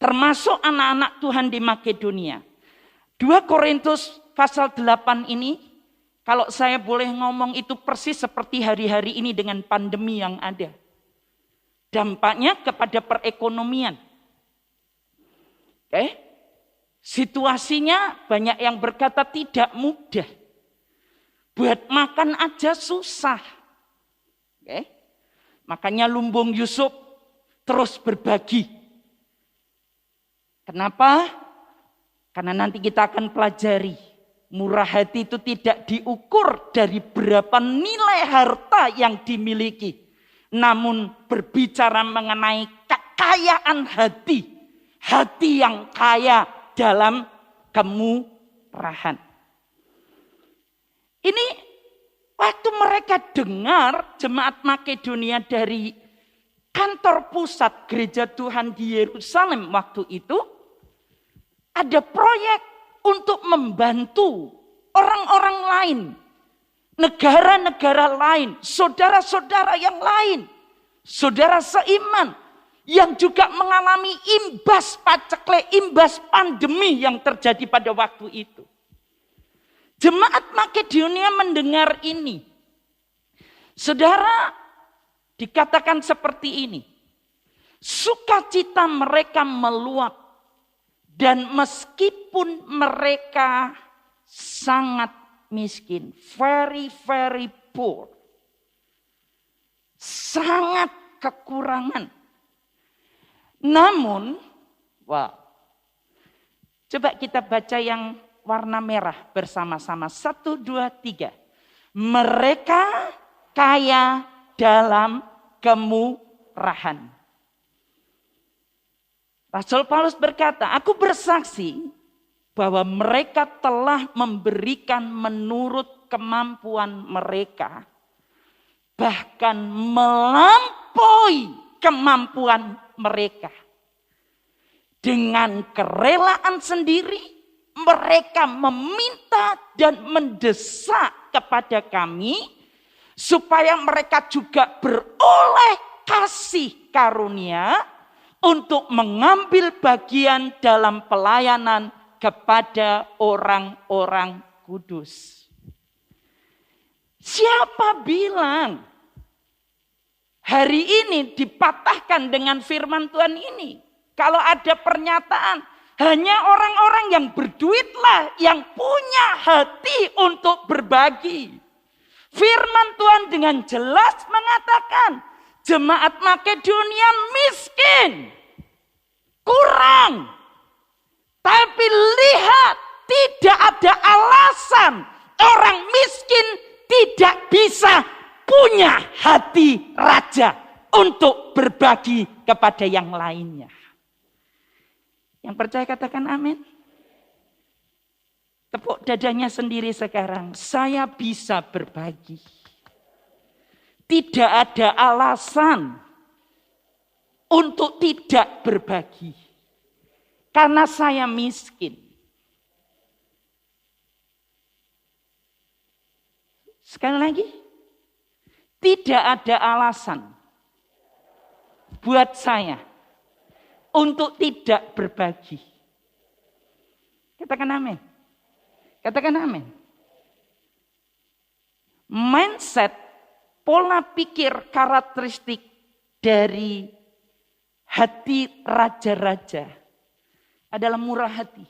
Termasuk anak-anak Tuhan di Makedonia. 2 Korintus pasal 8 ini, kalau saya boleh ngomong itu persis seperti hari-hari ini dengan pandemi yang ada. Dampaknya kepada perekonomian. Oke? Situasinya banyak yang berkata tidak mudah. Buat makan aja susah. Oke? Makanya Lumbung Yusuf terus berbagi Kenapa? Karena nanti kita akan pelajari. Murah hati itu tidak diukur dari berapa nilai harta yang dimiliki. Namun berbicara mengenai kekayaan hati. Hati yang kaya dalam kemurahan. Ini waktu mereka dengar jemaat Makedonia dari kantor pusat gereja Tuhan di Yerusalem waktu itu. Ada proyek untuk membantu orang-orang lain. Negara-negara lain. Saudara-saudara yang lain. Saudara seiman. Yang juga mengalami imbas paceklik, imbas pandemi yang terjadi pada waktu itu. Jemaat Makedonia mendengar ini. Saudara, dikatakan seperti ini. Sukacita mereka meluap. Dan meskipun mereka sangat miskin, very, very poor. Sangat kekurangan. Namun, coba kita baca yang warna merah bersama-sama. 1, 2, 3. Mereka kaya dalam kemurahan. Rasul Paulus berkata, aku bersaksi bahwa mereka telah memberikan menurut kemampuan mereka. Bahkan melampaui kemampuan mereka. Dengan kerelaan sendiri, mereka meminta dan mendesak kepada kami supaya mereka juga beroleh kasih karunia untuk mengambil bagian dalam pelayanan kepada orang-orang kudus. Siapa bilang hari ini dipatahkan dengan firman Tuhan ini? Kalau ada pernyataan, hanya orang-orang yang berduitlah yang punya hati untuk berbagi. Firman Tuhan dengan jelas mengatakan, jemaat Makedonia miskin, kurang. Tapi lihat, tidak ada alasan orang miskin tidak bisa punya hati raja untuk berbagi kepada yang lainnya. Yang percaya katakan amin. Tepuk dadanya sendiri sekarang. Saya bisa berbagi. Tidak ada alasan untuk tidak berbagi. Karena saya miskin. Sekali lagi. Tidak ada alasan buat saya untuk tidak berbagi. Katakan amin. Katakan amin. Mindset, pola pikir, karakteristik dari hati raja-raja adalah murah hati.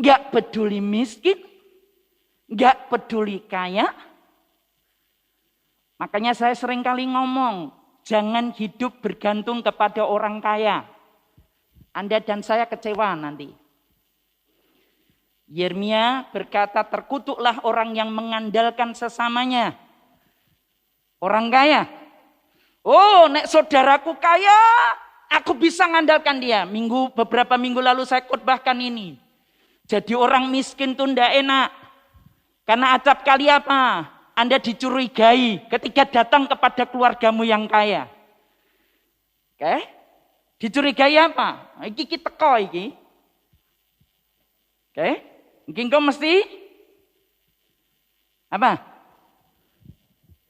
Gak peduli miskin, gak peduli kaya. Makanya saya sering kali ngomong, jangan hidup bergantung kepada orang kaya. Anda dan saya kecewa nanti. Yeremia berkata, terkutuklah orang yang mengandalkan sesamanya. Orang kaya. Oh, nek saudaraku kaya, aku bisa mengandalkan dia. Beberapa minggu lalu saya khotbahkan ini. Jadi orang miskin tuh ndak enak. Karena acap kali apa? Anda dicurigai ketika datang kepada keluargamu yang kaya. Oke? Dicurigai apa? Iki teko iki. Oke? Mungkin kau mesti apa?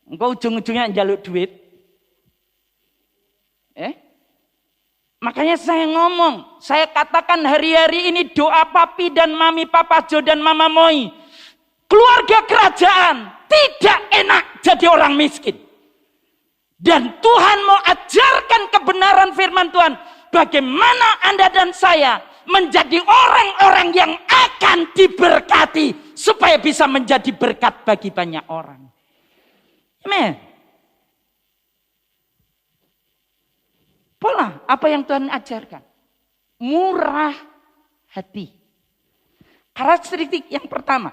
Engkau ujung-ujungnya njaluk duit. Makanya saya ngomong, saya katakan hari-hari ini doa papi dan mami, papa Jo dan mama Moi. Keluarga kerajaan tidak enak jadi orang miskin. Dan Tuhan mau ajarkan kebenaran firman Tuhan. Bagaimana Anda dan saya menjadi orang-orang yang akan diberkati. Supaya bisa menjadi berkat bagi banyak orang. Amen. Pola apa yang Tuhan ajarkan. Murah hati. Karakteristik yang pertama.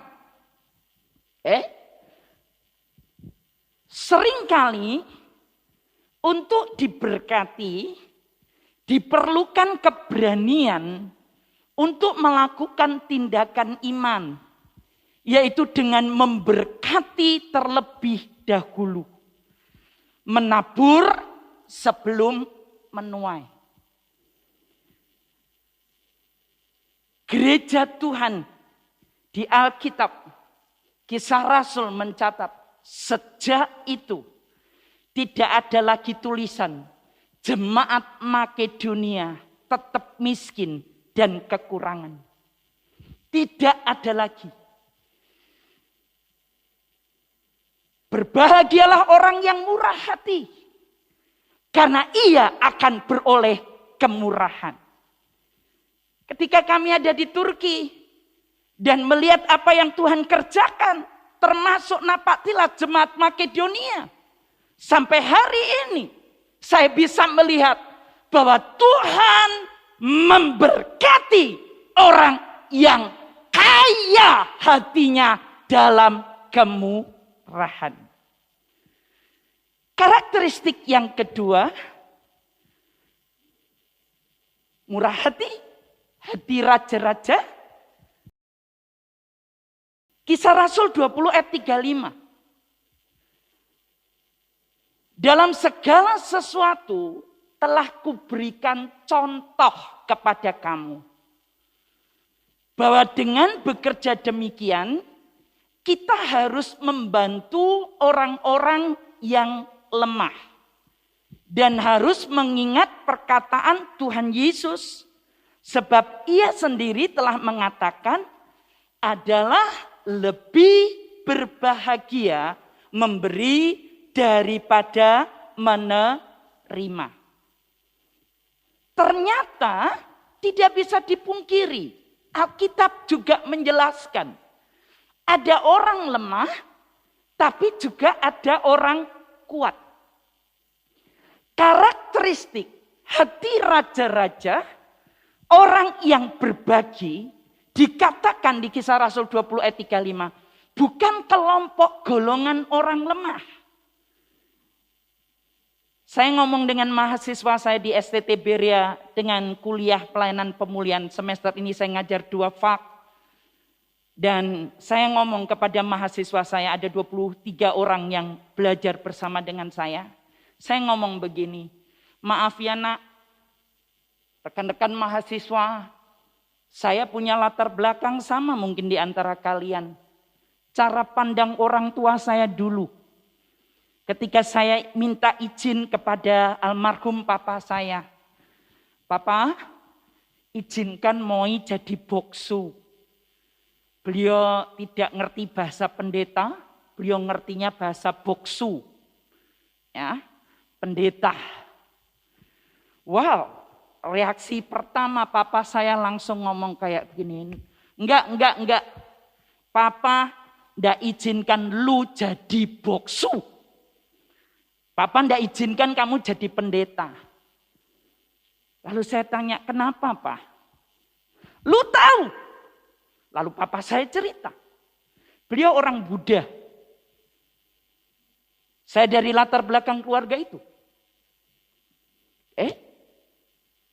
Seringkali untuk diberkati diperlukan keberanian untuk melakukan tindakan iman. Yaitu dengan memberkati terlebih dahulu. Menabur sebelum menuai. Gereja Tuhan di Alkitab, Kisah Rasul mencatat, sejak itu tidak ada lagi tulisan jemaat Makedonia tetap miskin dan kekurangan. Tidak ada lagi. Berbahagialah orang yang murah hati, karena ia akan beroleh kemurahan. Ketika kami ada di Turki dan melihat apa yang Tuhan kerjakan, termasuk napaktilah jemaat Makedonia. Sampai hari ini saya bisa melihat bahwa Tuhan memberkati orang yang kaya hatinya dalam kemurahan. Karakteristik yang kedua, murah hati, hati raja-raja. Kisah Rasul 20 ayat 35. Dalam segala sesuatu telah kuberikan contoh kepada kamu. Bahwa dengan bekerja demikian, kita harus membantu orang-orang yang lemah. Dan harus mengingat perkataan Tuhan Yesus. Sebab ia sendiri telah mengatakan adalah lebih berbahagia memberi daripada menerima. Ternyata tidak bisa dipungkiri. Alkitab juga menjelaskan. Ada orang lemah, tapi juga ada orang kuat. Karakteristik hati raja-raja, orang yang berbagi, dikatakan di Kisah Rasul 20 ayat 35, bukan kelompok golongan orang lemah. Saya ngomong dengan mahasiswa saya di STT Berea dengan kuliah pelayanan pemulihan. Semester ini saya ngajar 2 fak. Dan saya ngomong kepada mahasiswa saya, ada 23 orang yang belajar bersama dengan saya. Saya ngomong begini, maaf ya nak, rekan-rekan mahasiswa, saya punya latar belakang sama mungkin di antara kalian. Cara pandang orang tua saya dulu. Ketika saya minta izin kepada almarhum papa saya. Papa, izinkan Moi jadi boksu. Beliau tidak ngerti bahasa pendeta, beliau ngertinya bahasa boksu. Ya, pendeta. Wow, reaksi pertama papa saya langsung ngomong kayak begini. Enggak. Papa enggak izinkan lu jadi boksu. Papa enggak izinkan kamu jadi pendeta. Lalu saya tanya, kenapa Pak? Lu tahu? Lalu papa saya cerita. Beliau orang Buddha. Saya dari latar belakang keluarga itu.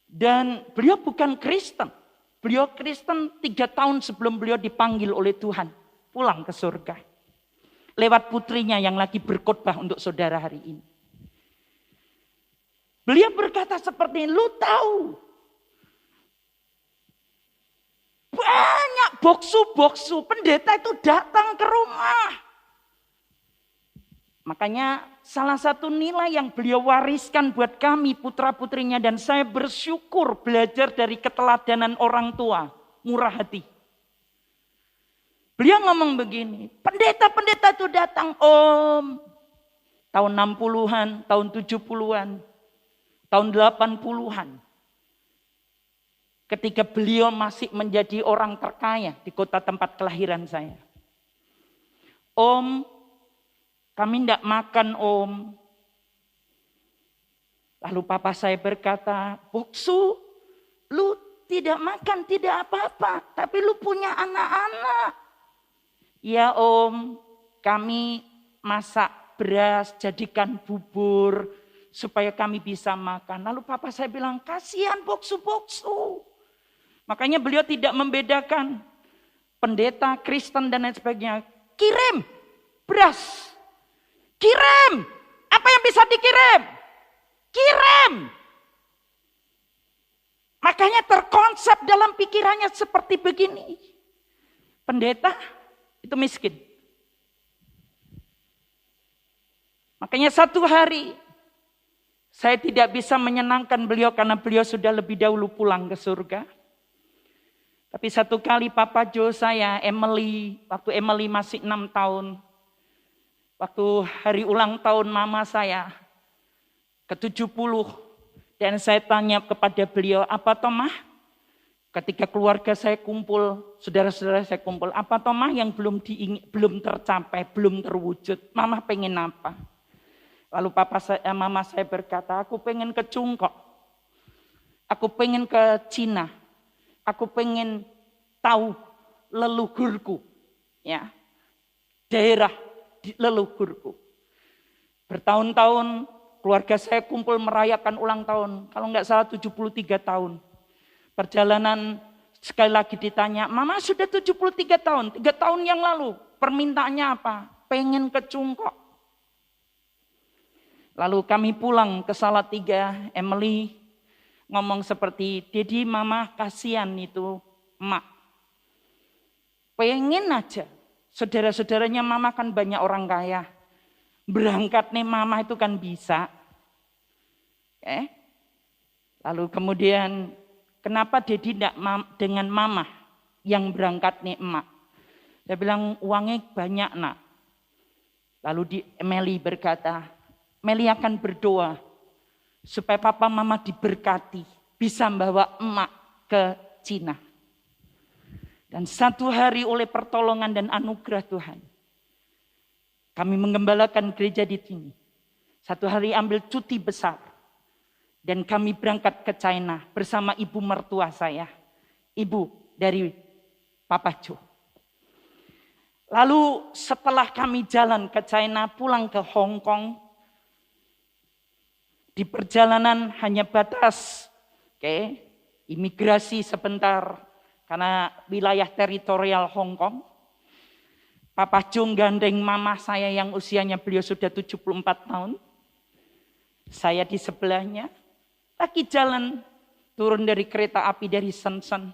Dan beliau bukan Kristen. Beliau Kristen 3 tahun sebelum beliau dipanggil oleh Tuhan. Pulang ke surga. Lewat putrinya yang lagi berkhotbah untuk saudara hari ini. Beliau berkata seperti ini, lu tahu. Banyak boksu-boksu, pendeta itu datang ke rumah. Makanya salah satu nilai yang beliau wariskan buat kami putra-putrinya dan saya bersyukur belajar dari keteladanan orang tua, murah hati. Beliau ngomong begini, pendeta-pendeta itu datang, Om. Tahun 60-an, tahun 70-an, tahun 80-an. Ketika beliau masih menjadi orang terkaya di kota tempat kelahiran saya. Om, kami tidak makan Om. Lalu papa saya berkata, Boksu, lu tidak makan tidak apa-apa, tapi lu punya anak-anak. Ya om, kami masak beras, jadikan bubur, supaya kami bisa makan. Lalu papa saya bilang, kasihan Boksu. Makanya beliau tidak membedakan pendeta, Kristen dan lain sebagainya. Kirim beras, kirim. Apa yang bisa dikirim? Kirim. Makanya terkonsep dalam pikirannya seperti begini. Pendeta itu miskin. Makanya satu hari saya tidak bisa menyenangkan beliau karena beliau sudah lebih dahulu pulang ke surga. Tapi satu kali Papa Jo saya, Emily, waktu Emily masih 6 tahun. Waktu hari ulang tahun mama saya, ke-70. Dan saya tanya kepada beliau, apa toh mah? Ketika keluarga saya kumpul, saudara-saudara saya kumpul, apa toh mah yang belum tercapai, belum terwujud? Mama pengen apa? Lalu mama saya berkata, aku pengen ke Cungkok. Aku pengen ke Cina. Aku pengen tahu leluhurku. Ya, daerah leluhurku. Bertahun-tahun keluarga saya kumpul merayakan ulang tahun. Kalau nggak salah 73 tahun. Perjalanan sekali lagi ditanya, Mama sudah 73 tahun. 3 tahun yang lalu permintaannya apa? Pengen ke Cungkok. Lalu kami pulang ke Salatiga. Emily ngomong seperti, Dedi Mama kasihan itu emak. Pengen aja. Saudara-saudaranya Mama kan banyak orang kaya. Berangkat nih Mama itu kan bisa. Lalu kemudian kenapa Dedi tidak dengan Mama yang berangkat nih emak? Saya bilang uangnya banyak nak. Lalu Meli berkata, Meli akan berdoa supaya Papa Mama diberkati. Bisa membawa emak ke Cina. Dan satu hari oleh pertolongan dan anugerah Tuhan. Kami menggembalakan gereja di sini. Satu hari ambil cuti besar. Dan kami berangkat ke China bersama ibu mertua saya. Ibu dari Papa Jo. Lalu setelah kami jalan ke China, pulang ke Hong Kong. Di perjalanan hanya batas imigrasi sebentar. Karena wilayah teritorial Hong Kong. Papa Jo gandeng mama saya yang usianya beliau sudah 74 tahun. Saya di sebelahnya. Lagi jalan turun dari kereta api dari Shenzhen.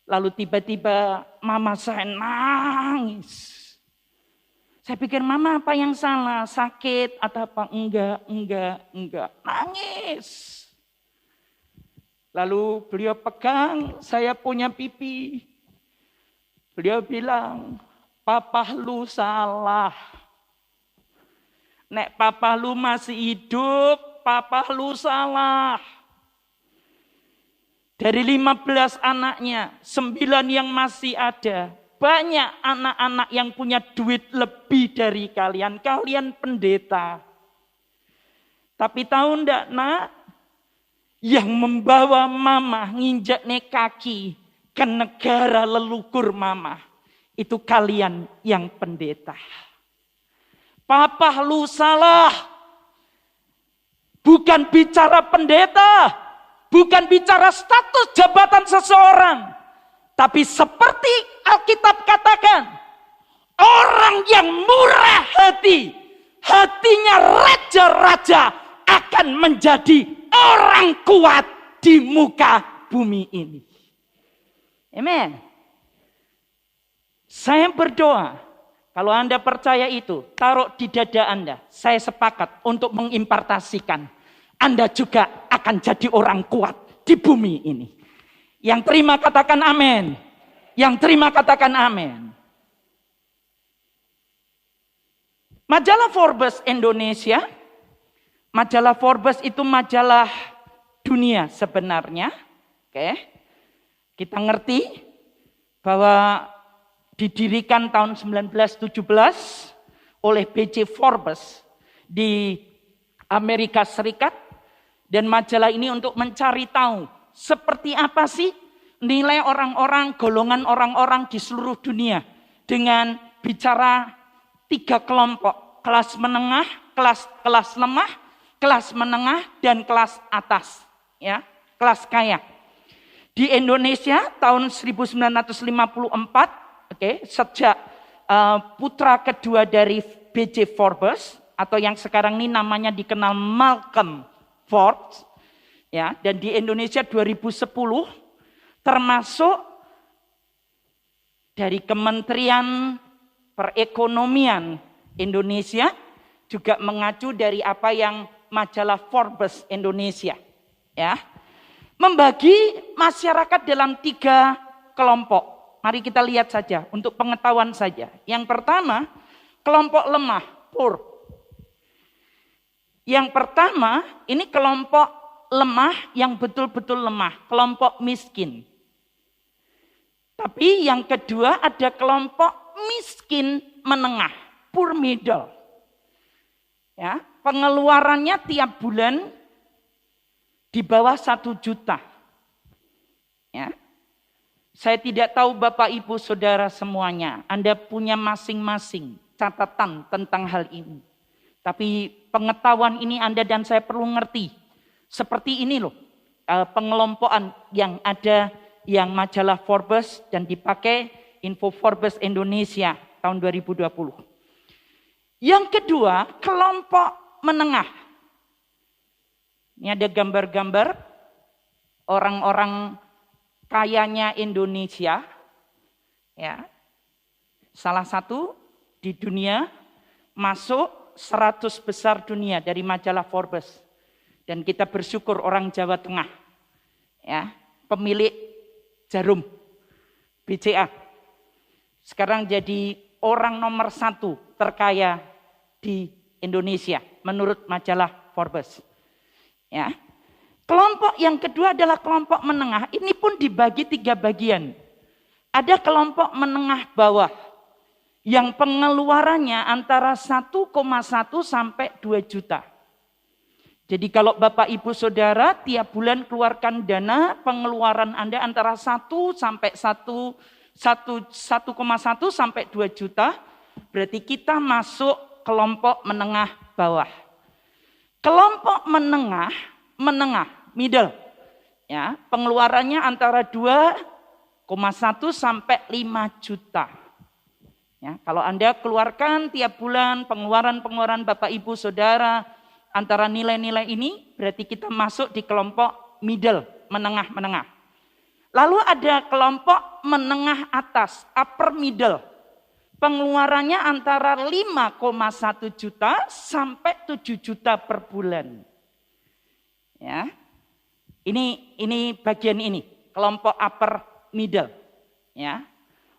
Lalu tiba-tiba mama saya nangis. Saya pikir mama apa yang salah? Sakit atau apa? Enggak. Nangis. Lalu beliau pegang, saya punya pipi. Beliau bilang, Papa lu salah. Nek Papa lu masih hidup, Papa lu salah. Dari 15 anaknya, 9 yang masih ada. Banyak anak-anak yang punya duit lebih dari kalian. Kalian pendeta. Tapi tahu enggak nak? Yang membawa mama nginjak kaki ke negara leluhur mama. Itu kalian yang pendeta. Papa lu salah. Bukan bicara pendeta. Bukan bicara status jabatan seseorang. Tapi seperti Alkitab katakan. Orang yang murah hati. Hatinya raja-raja akan menjadi orang kuat di muka bumi ini. Amen. Saya berdoa, kalau Anda percaya itu, taruh di dada Anda. Saya sepakat untuk mengimpartasikan. Anda juga akan jadi orang kuat di bumi ini. Yang terima katakan amin. Yang terima katakan amin. Majalah Forbes Indonesia. Majalah Forbes itu majalah dunia sebenarnya. Kita ngerti bahwa didirikan tahun 1917 oleh B.J. Forbes di Amerika Serikat. Dan majalah ini untuk mencari tahu seperti apa sih nilai orang-orang, golongan orang-orang di seluruh dunia. Dengan bicara 3 kelompok, kelas menengah, kelas lemah, kelas menengah, dan kelas atas. Ya, kelas kaya. Di Indonesia tahun 1954, sejak putra kedua dari B.J. Forbes, atau yang sekarang ini namanya dikenal Malcolm Forbes, ya, dan di Indonesia 2010 termasuk dari Kementerian Perekonomian Indonesia juga mengacu dari apa yang majalah Forbes Indonesia, ya, membagi masyarakat dalam 3 kelompok. Mari kita lihat saja untuk pengetahuan saja. Yang pertama, kelompok lemah, poor. Yang pertama, ini kelompok lemah yang betul-betul lemah, kelompok miskin. Tapi yang kedua ada kelompok miskin menengah, poor middle. Ya, pengeluarannya tiap bulan di bawah 1 juta. Ya. Saya tidak tahu Bapak Ibu Saudara semuanya, Anda punya masing-masing catatan tentang hal ini. Tapi pengetahuan ini Anda dan saya perlu ngerti. Seperti ini loh, pengelompokan yang ada yang majalah Forbes dan dipakai Info Forbes Indonesia tahun 2020. Yang kedua, kelompok menengah. Ini ada gambar-gambar orang-orang kayanya Indonesia. Ya. Salah satu di dunia masuk 100 besar dunia dari majalah Forbes. Dan kita bersyukur orang Jawa Tengah. Ya, pemilik Jarum BCA. Sekarang jadi orang nomor 1 terkaya di Indonesia menurut majalah Forbes. Ya. Kelompok yang kedua adalah kelompok menengah. Ini pun dibagi 3 bagian. Ada kelompok menengah bawah yang pengeluarannya antara 1,1 sampai 2 juta. Jadi kalau Bapak Ibu Saudara tiap bulan keluarkan dana, pengeluaran Anda antara 1 sampai 1,1 sampai 2 juta, berarti kita masuk kelompok menengah bawah. Kelompok menengah, middle, ya, pengeluarannya antara 2,1 sampai 5 juta. Ya, kalau Anda keluarkan tiap bulan pengeluaran Bapak Ibu Saudara antara nilai-nilai ini, berarti kita masuk di kelompok middle, menengah. Lalu ada kelompok menengah atas, upper middle. Pengeluarannya antara 5,1 juta sampai 7 juta per bulan. Ya. Ini bagian ini, kelompok upper middle. Ya.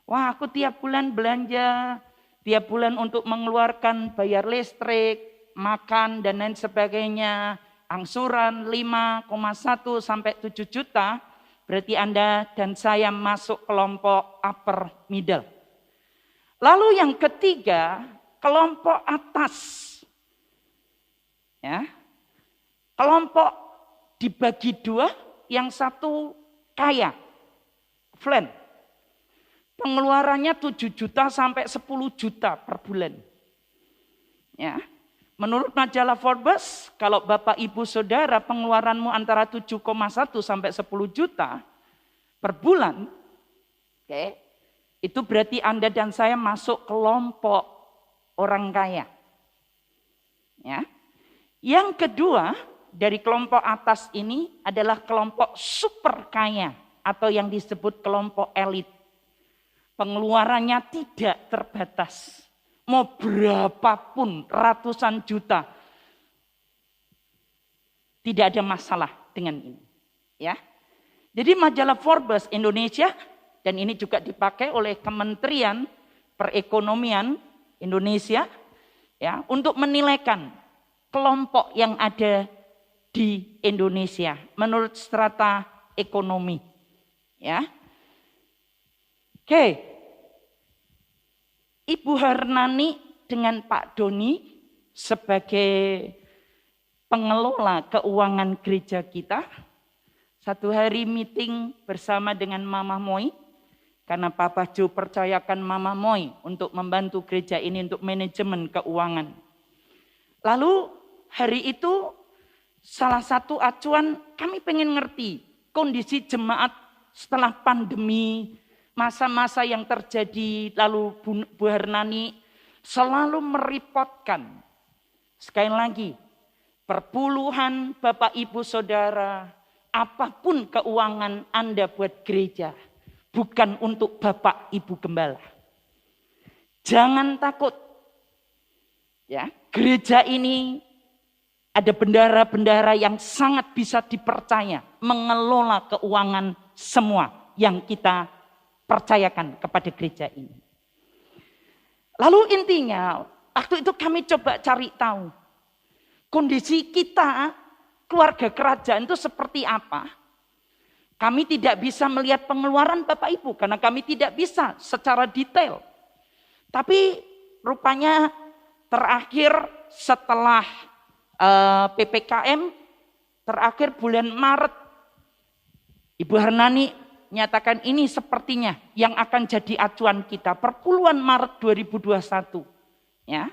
Wah, aku tiap bulan belanja, tiap bulan untuk mengeluarkan bayar listrik, makan dan lain sebagainya, angsuran 5,1 sampai 7 juta, berarti Anda dan saya masuk kelompok upper middle. Lalu yang ketiga, kelompok atas. Ya. Kelompok dibagi 2, yang satu kaya, affluent. Pengeluarannya 7 juta sampai 10 juta per bulan. Ya. Menurut majalah Forbes, kalau Bapak Ibu Saudara pengeluaranmu antara 7,1 sampai 10 juta per bulan, itu berarti Anda dan saya masuk kelompok orang kaya. Ya. Yang kedua, dari kelompok atas ini adalah kelompok super kaya atau yang disebut kelompok elit. Pengeluarannya tidak terbatas. Mau berapapun, ratusan juta. Tidak ada masalah dengan ini. Ya. Jadi majalah Forbes Indonesia, dan ini juga dipakai oleh Kementerian Perekonomian Indonesia, ya, untuk menilaikan kelompok yang ada di Indonesia menurut strata ekonomi. Ya. Oke. Ibu Harnani dengan Pak Doni sebagai pengelola keuangan gereja kita. Satu hari meeting bersama dengan Mama Moi. Karena Papa Jo percayakan Mama Moi untuk membantu gereja ini untuk manajemen keuangan. Lalu hari itu salah satu acuan kami pengen ngerti kondisi jemaat setelah pandemi, masa-masa yang terjadi. Lalu Bu Hernani selalu merepotkan. Sekali lagi, perpuluhan Bapak Ibu Saudara, apapun keuangan Anda buat gereja, bukan untuk Bapak Ibu Gembala. Jangan takut. Ya, gereja ini ada bendahara-bendahara yang sangat bisa dipercaya mengelola keuangan semua yang kita percayakan kepada gereja ini. Lalu intinya, waktu itu kami coba cari tahu kondisi kita, keluarga kerajaan itu seperti apa. Kami tidak bisa melihat pengeluaran Bapak Ibu karena kami tidak bisa secara detail. Tapi rupanya terakhir setelah PPKM, terakhir bulan Maret, Ibu Hernani nyatakan ini sepertinya yang akan jadi acuan kita. Perpuluhan Maret 2021. Ya.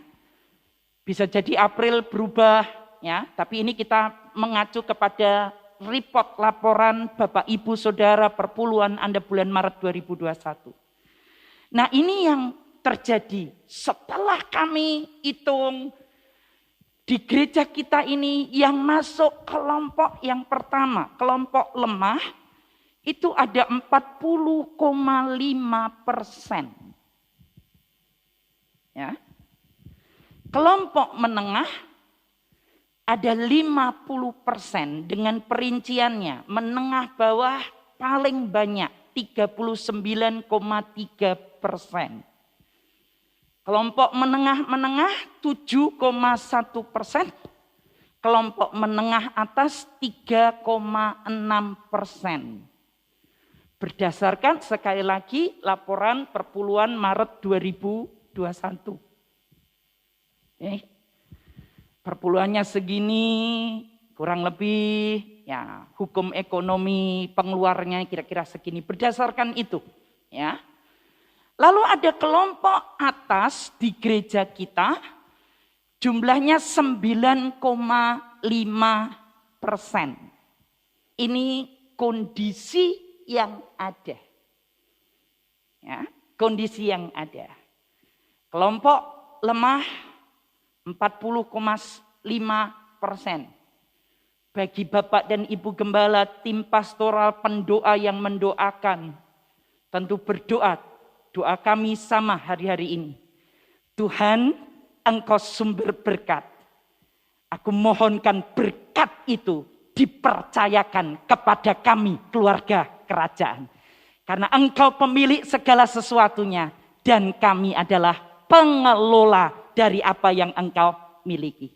Bisa jadi April berubah, ya. Tapi ini kita mengacu kepada report laporan Bapak Ibu Saudara perpuluhan Anda bulan Maret 2021. Nah, ini yang terjadi setelah kami hitung di gereja kita ini yang masuk kelompok yang pertama, kelompok lemah, itu ada 40,5%. Ya. Kelompok menengah ada 50% dengan perinciannya. Menengah bawah paling banyak 39,3%. Kelompok menengah 7,1%. Kelompok menengah atas 3,6%. Berdasarkan sekali lagi laporan perpuluhan Maret 2021. Perpuluhannya segini, kurang lebih ya hukum ekonomi pengeluarannya kira-kira segini berdasarkan itu, ya. Lalu ada kelompok atas di gereja kita jumlahnya 9,5%. Ini kondisi yang ada. Ya, kondisi yang ada. Kelompok lemah 40,5%. Bagi Bapak dan Ibu Gembala, tim pastoral pendoa yang mendoakan, tentu berdoa, doa kami sama hari-hari ini. Tuhan, Engkau sumber berkat. Aku mohonkan berkat itu dipercayakan kepada kami, keluarga kerajaan. Karena Engkau pemilik segala sesuatunya dan kami adalah pengelola dari apa yang Engkau miliki.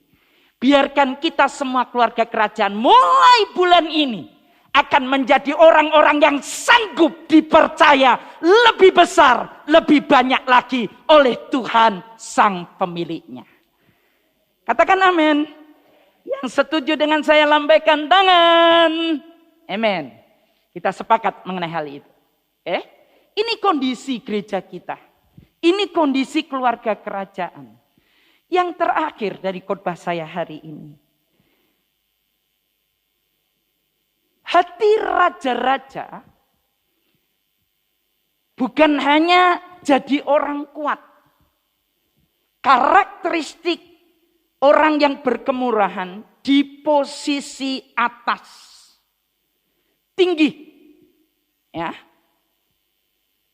Biarkan kita semua keluarga kerajaan mulai bulan ini akan menjadi orang-orang yang sanggup dipercaya lebih besar, lebih banyak lagi oleh Tuhan sang pemiliknya. Katakan amin. Yang setuju dengan saya lambaikan tangan. Amin. Kita sepakat mengenai hal itu. Ini kondisi gereja kita. Ini kondisi keluarga kerajaan. Yang terakhir dari khotbah saya hari ini. Hati raja-raja bukan hanya jadi orang kuat. Karakteristik orang yang berkemurahan di posisi atas. Tinggi. Ya.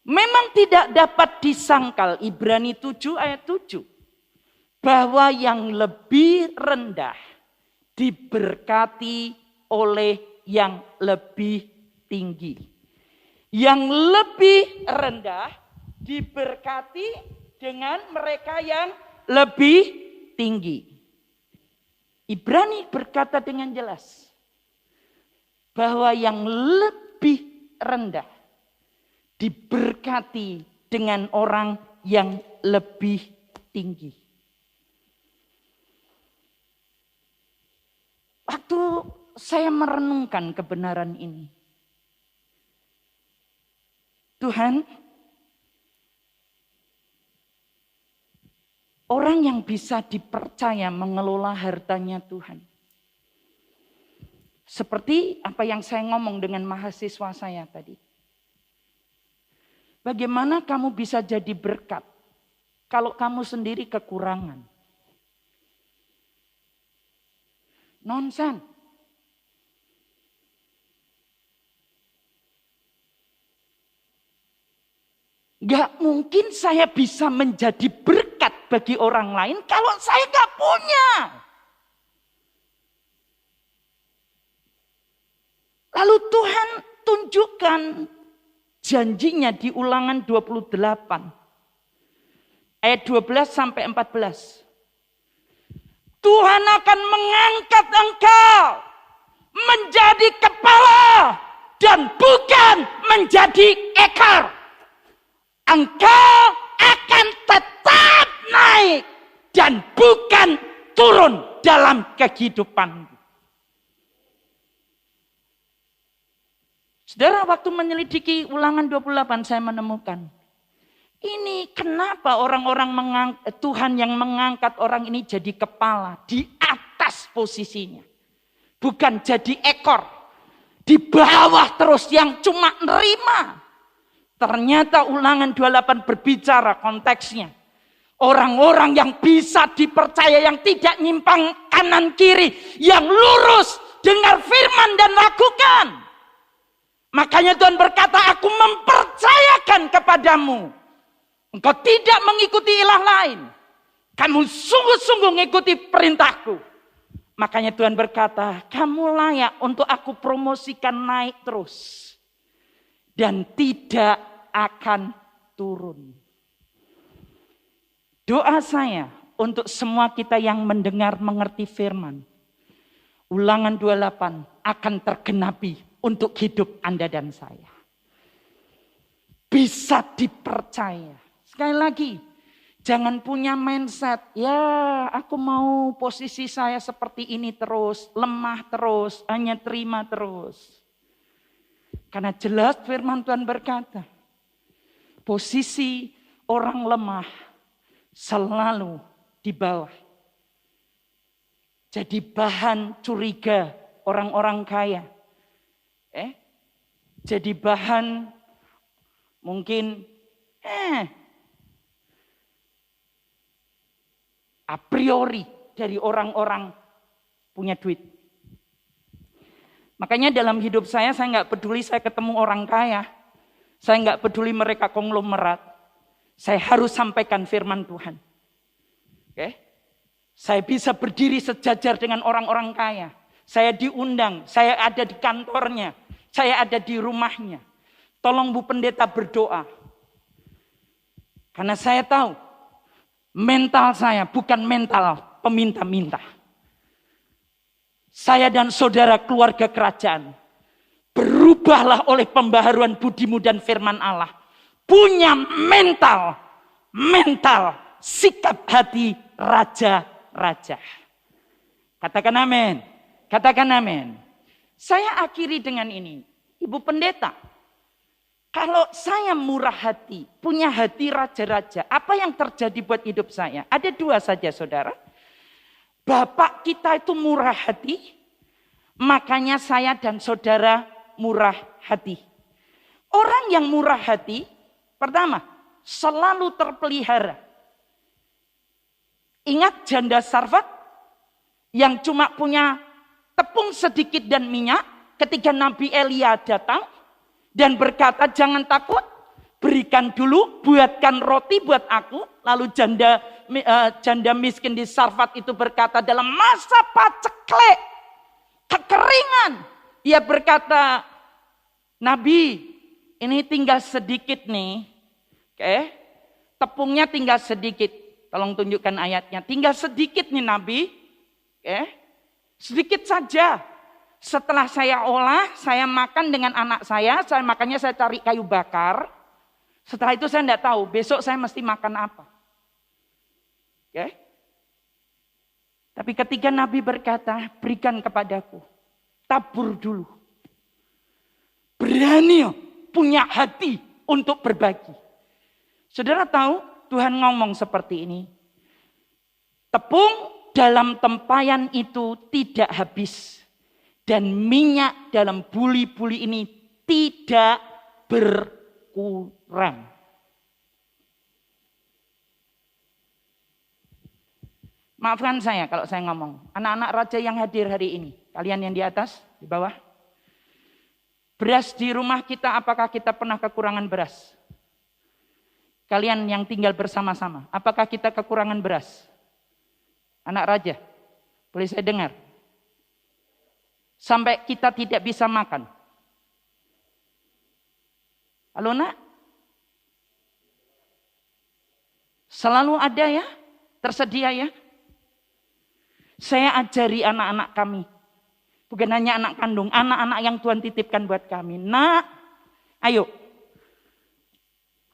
Memang tidak dapat disangkal, Ibrani 7 ayat 7. Bahwa yang lebih rendah diberkati oleh yang lebih tinggi. Yang lebih rendah diberkati dengan mereka yang lebih tinggi. Ibrani berkata dengan jelas bahwa yang lebih rendah diberkati dengan orang yang lebih tinggi. saya merenungkan kebenaran ini. Tuhan, orang yang bisa dipercaya mengelola hartanya Tuhan. Seperti apa yang saya ngomong dengan mahasiswa saya tadi. Bagaimana kamu bisa jadi berkat kalau kamu sendiri kekurangan? Nonsen. Gak mungkin saya bisa menjadi berkat bagi orang lain kalau saya gak punya. Lalu Tuhan tunjukkan janjinya di Ulangan 28. Ayat 12 sampai 14. Tuhan akan mengangkat engkau menjadi kepala dan bukan menjadi ekor. Engkau akan tetap naik dan bukan turun dalam kehidupanmu. Saudara, waktu menyelidiki Ulangan 28 saya menemukan. Ini kenapa orang-orang Tuhan yang mengangkat orang ini jadi kepala di atas posisinya. Bukan jadi ekor. Di bawah terus yang cuma nerima. Ternyata Ulangan 28 berbicara konteksnya. Orang-orang yang bisa dipercaya, yang tidak nyimpang kanan kiri. Yang lurus, dengar firman dan lakukan. Makanya Tuhan berkata, aku mempercayakan kepadamu. Engkau tidak mengikuti ilah lain. Kamu sungguh-sungguh mengikuti perintahku. Makanya Tuhan berkata, kamu layak untuk aku promosikan naik terus. Dan tidak akan turun. Doa saya untuk semua kita yang mendengar mengerti firman. Ulangan 28 akan tergenapi untuk hidup Anda dan saya. Bisa dipercaya. Sekali lagi, jangan punya mindset, ya aku mau posisi saya seperti ini terus, lemah terus, hanya terima terus. Karena jelas firman Tuhan berkata, posisi orang lemah selalu di bawah. Jadi bahan curiga orang-orang kaya. Jadi bahan mungkin a priori dari orang-orang punya duit. Makanya dalam hidup saya nggak peduli saya ketemu orang kaya. Saya nggak peduli mereka konglomerat. Saya harus sampaikan firman Tuhan. Oke? Saya bisa berdiri sejajar dengan orang-orang kaya. Saya diundang, saya ada di kantornya, saya ada di rumahnya. Tolong Bu Pendeta berdoa. Karena saya tahu, mental saya bukan mental peminta-minta. Saya dan saudara keluarga kerajaan, berubahlah oleh pembaharuan budimu dan firman Allah. Punya mental sikap hati raja-raja. Katakan amin. Katakan amin. Saya akhiri dengan ini. Ibu Pendeta, kalau saya murah hati, punya hati raja-raja, apa yang terjadi buat hidup saya? Ada dua saja saudara. Bapak kita itu murah hati, makanya saya dan saudara murah hati. Orang yang murah hati, pertama, selalu terpelihara. Ingat janda Sarfat yang cuma punya tepung sedikit dan minyak ketika Nabi Elia datang dan berkata, jangan takut, berikan dulu, buatkan roti buat aku. Lalu janda miskin di Sarfat itu berkata, dalam masa paceklik, kekeringan, ia berkata, Nabi, ini tinggal sedikit nih. Oke, tepungnya tinggal sedikit. Tolong tunjukkan ayatnya. Tinggal sedikit nih Nabi. Oke, sedikit saja. Setelah saya olah, saya makan dengan anak saya makannya saya cari kayu bakar. Setelah itu saya tidak tahu, besok saya mesti makan apa. Oke. Tapi ketika Nabi berkata, berikan kepadaku. tabur dulu. Berani punya hati untuk berbagi. Saudara tahu Tuhan ngomong seperti ini. Tepung dalam tempayan itu tidak habis. Dan minyak dalam buli-buli ini tidak berkurang. Maafkan saya kalau saya ngomong. Anak-anak raja yang hadir hari ini. Kalian yang di atas, di bawah. Beras di rumah kita, apakah kita pernah kekurangan beras? Kalian yang tinggal bersama-sama, apakah kita kekurangan beras? Anak raja, boleh saya dengar? Sampai kita tidak bisa makan. Halo nak? Selalu ada ya? Tersedia ya? Saya ajari anak-anak kami. Bukan hanya anak kandung, anak-anak yang Tuhan titipkan buat kami. Nak, ayo.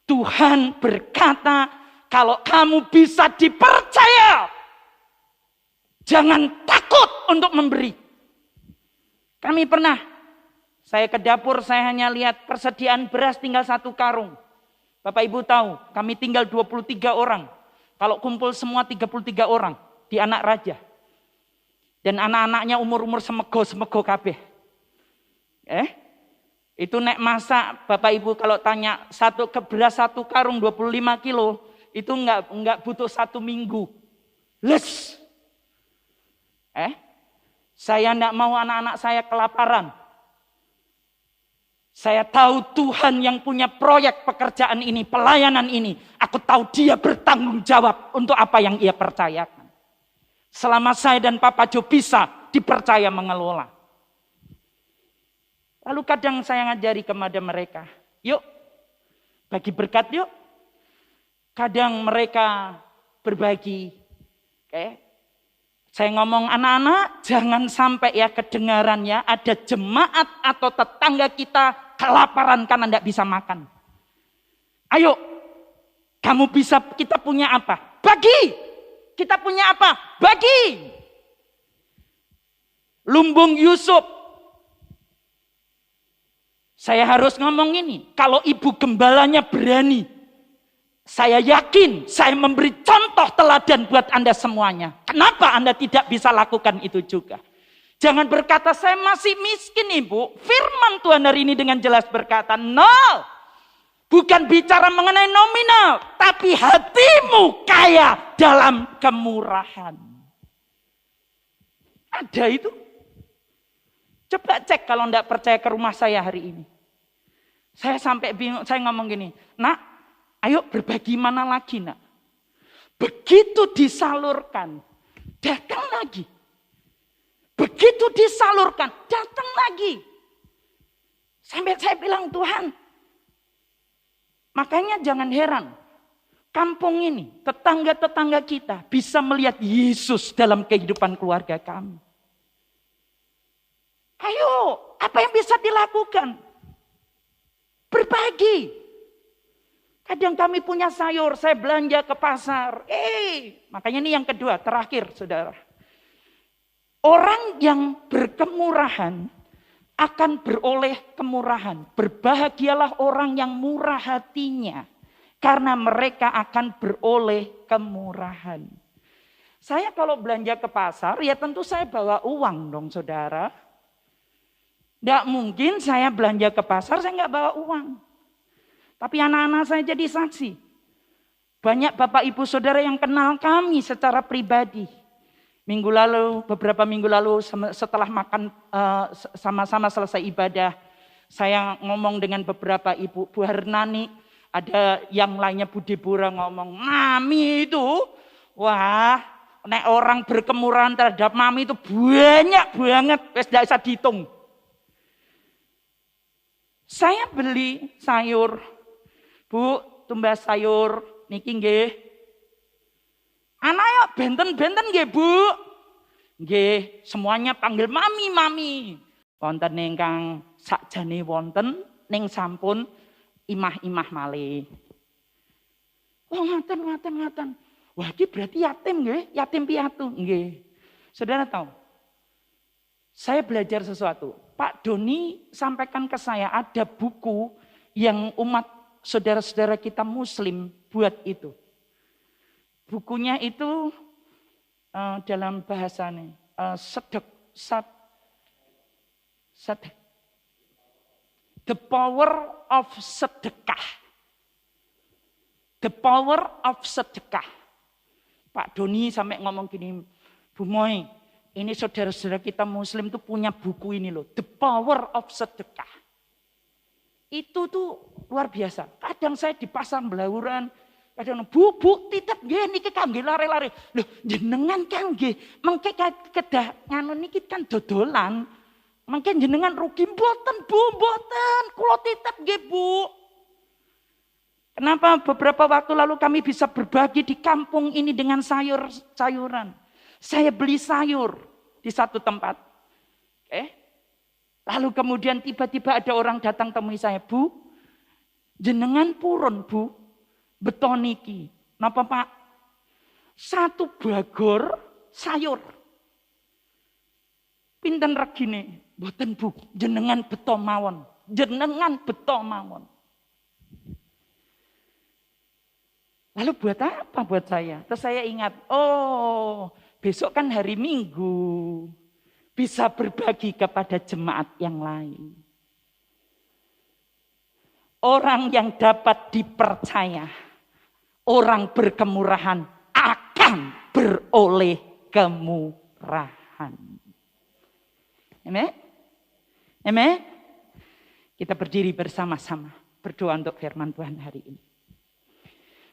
Tuhan berkata, kalau kamu bisa dipercaya, jangan takut untuk memberi. Kami pernah, saya ke dapur, saya hanya lihat persediaan beras tinggal 1 karung. Bapak Ibu tahu, kami tinggal 23 orang. Kalau kumpul semua 33 orang di anak raja. Dan anak-anaknya umur-umur semego kabeh. Itu nek masak, Bapak Ibu kalau tanya beras 1 karung 25 kilo, itu enggak butuh 1 minggu. Les. Saya enggak mau anak-anak saya kelaparan. Saya tahu Tuhan yang punya proyek pekerjaan ini, pelayanan ini. Aku tahu dia bertanggung jawab untuk apa yang ia percayakan. Selama saya dan Papa Jo bisa dipercaya mengelola. Lalu kadang saya ngajari kepada mereka, yuk bagi berkat yuk. Kadang mereka berbagi. Saya ngomong anak-anak jangan sampai ya kedengaran ya ada jemaat atau tetangga kita kelaparan karena tidak bisa makan. Ayo, kita punya apa? Bagi. Kita punya apa? Bagi. Lumbung Yusuf. Saya harus ngomong ini. Kalau ibu gembalanya berani. Saya yakin saya memberi contoh teladan buat Anda semuanya. Kenapa Anda tidak bisa lakukan itu juga? Jangan berkata saya masih miskin ibu. Firman Tuhan hari ini dengan jelas berkata, no. Bukan bicara mengenai nominal. Tapi hatimu kaya dalam kemurahan. Ada itu. Coba cek kalau tidak percaya ke rumah saya hari ini. Saya sampai bingung, saya ngomong gini. Nak, ayo berbagi mana lagi nak. Begitu disalurkan, datang lagi. Begitu disalurkan, datang lagi. Sampai saya bilang Tuhan, makanya jangan heran. Kampung ini, tetangga-tetangga kita bisa melihat Yesus dalam kehidupan keluarga kami. Ayo, apa yang bisa dilakukan? Berbagi. Kadang kami punya sayur, saya belanja ke pasar. Makanya ini yang kedua, terakhir saudara. Orang yang berkemurahan akan beroleh kemurahan. Berbahagialah orang yang murah hatinya. Karena mereka akan beroleh kemurahan. Saya kalau belanja ke pasar, ya tentu saya bawa uang dong saudara. Tidak mungkin saya belanja ke pasar, saya nggak bawa uang. Tapi anak-anak saya jadi saksi. Banyak bapak ibu saudara yang kenal kami secara pribadi. Beberapa minggu lalu setelah makan sama-sama selesai ibadah. Saya ngomong dengan beberapa ibu. Bu Hernani, ada yang lainnya Bu Deborah ngomong. Mami itu, wah nek orang berkemurahan terhadap mami itu banyak banget. Tidak bisa dihitung. Saya beli sayur. Bu, tumbas sayur niki nggih. Anak ya benten-benten nggih, Bu. Nggih, semuanya panggil mami, mami. Wonten ingkang sakjane wonten ning sampun imah-imah malih. Oh, ngaten. Wah, iki berarti yatim nggih, yatim piatu nggih. Saudara tahu? Saya belajar sesuatu. Pak Doni sampaikan ke saya ada buku yang umat saudara-saudara kita Muslim buat itu. Bukunya itu dalam bahasanya sedek. The Power of Sedekah. The Power of Sedekah. Pak Doni sampai ngomong gini, Bu Moy, ini saudara-saudara kita Muslim tuh punya buku ini loh, The Power of Sedekah. Itu tuh luar biasa. Kadang saya di pasar Blauran, kadang bu titip nggih niki kangge lare-lare. Loh, jenengan kan nggih mengke kedah nganu niki kan dodolan. Mungkin jenengan rugi mboten Bu, mboten. Kula titip nggih Bu. Kenapa beberapa waktu lalu kami bisa berbagi di kampung ini dengan sayuran. Saya beli sayur di satu tempat. Lalu kemudian tiba-tiba ada orang datang temui saya, Bu, jenengan purun Bu, beton niki. Napa Pak? Satu bagor sayur. Pinten regine? Mboten Bu, jenengan beto mawon. Jenengan beto mawon. Lalu buat apa buat saya? Terus saya ingat, oh besok kan hari Minggu. Bisa berbagi kepada jemaat yang lain. Orang yang dapat dipercaya, orang berkemurahan akan beroleh kemurahan. Amen? Amen? Kita berdiri bersama-sama berdoa untuk firman Tuhan hari ini.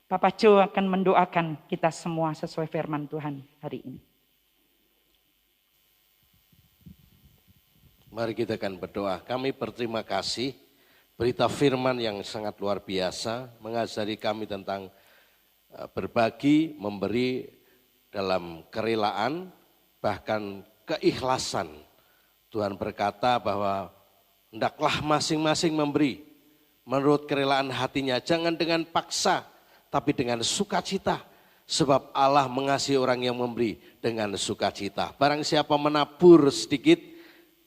Bapak Jo akan mendoakan kita semua sesuai firman Tuhan hari ini. Mari kita akan berdoa. Kami berterima kasih berita firman yang sangat luar biasa mengajari kami tentang berbagi, memberi dalam kerelaan, bahkan keikhlasan. Tuhan berkata bahwa hendaklah masing-masing memberi menurut kerelaan hatinya, jangan dengan paksa, tapi dengan sukacita. Sebab Allah mengasihi orang yang memberi dengan sukacita. Barang siapa menabur sedikit,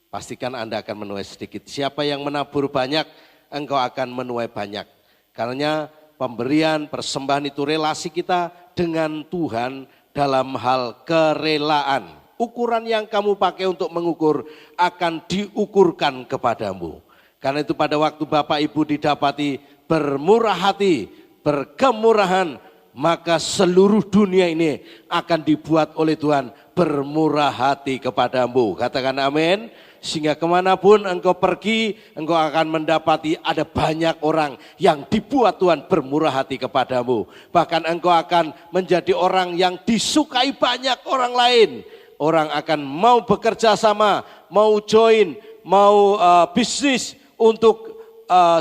pastikan Anda akan menuai sedikit. Siapa yang menabur banyak, engkau akan menuai banyak. Karena pemberian, persembahan itu relasi kita dengan Tuhan dalam hal kerelaan. Ukuran yang kamu pakai untuk mengukur akan diukurkan kepadamu. Karena itu pada waktu Bapak Ibu didapati bermurah hati, berkemurahan, maka seluruh dunia ini akan dibuat oleh Tuhan bermurah hati kepadamu. Katakan amin. Sehingga kemanapun engkau pergi, engkau akan mendapati ada banyak orang yang dibuat Tuhan bermurah hati kepadamu. Bahkan engkau akan menjadi orang yang disukai banyak orang lain. Orang akan mau bekerja sama, mau join, mau bisnis untuk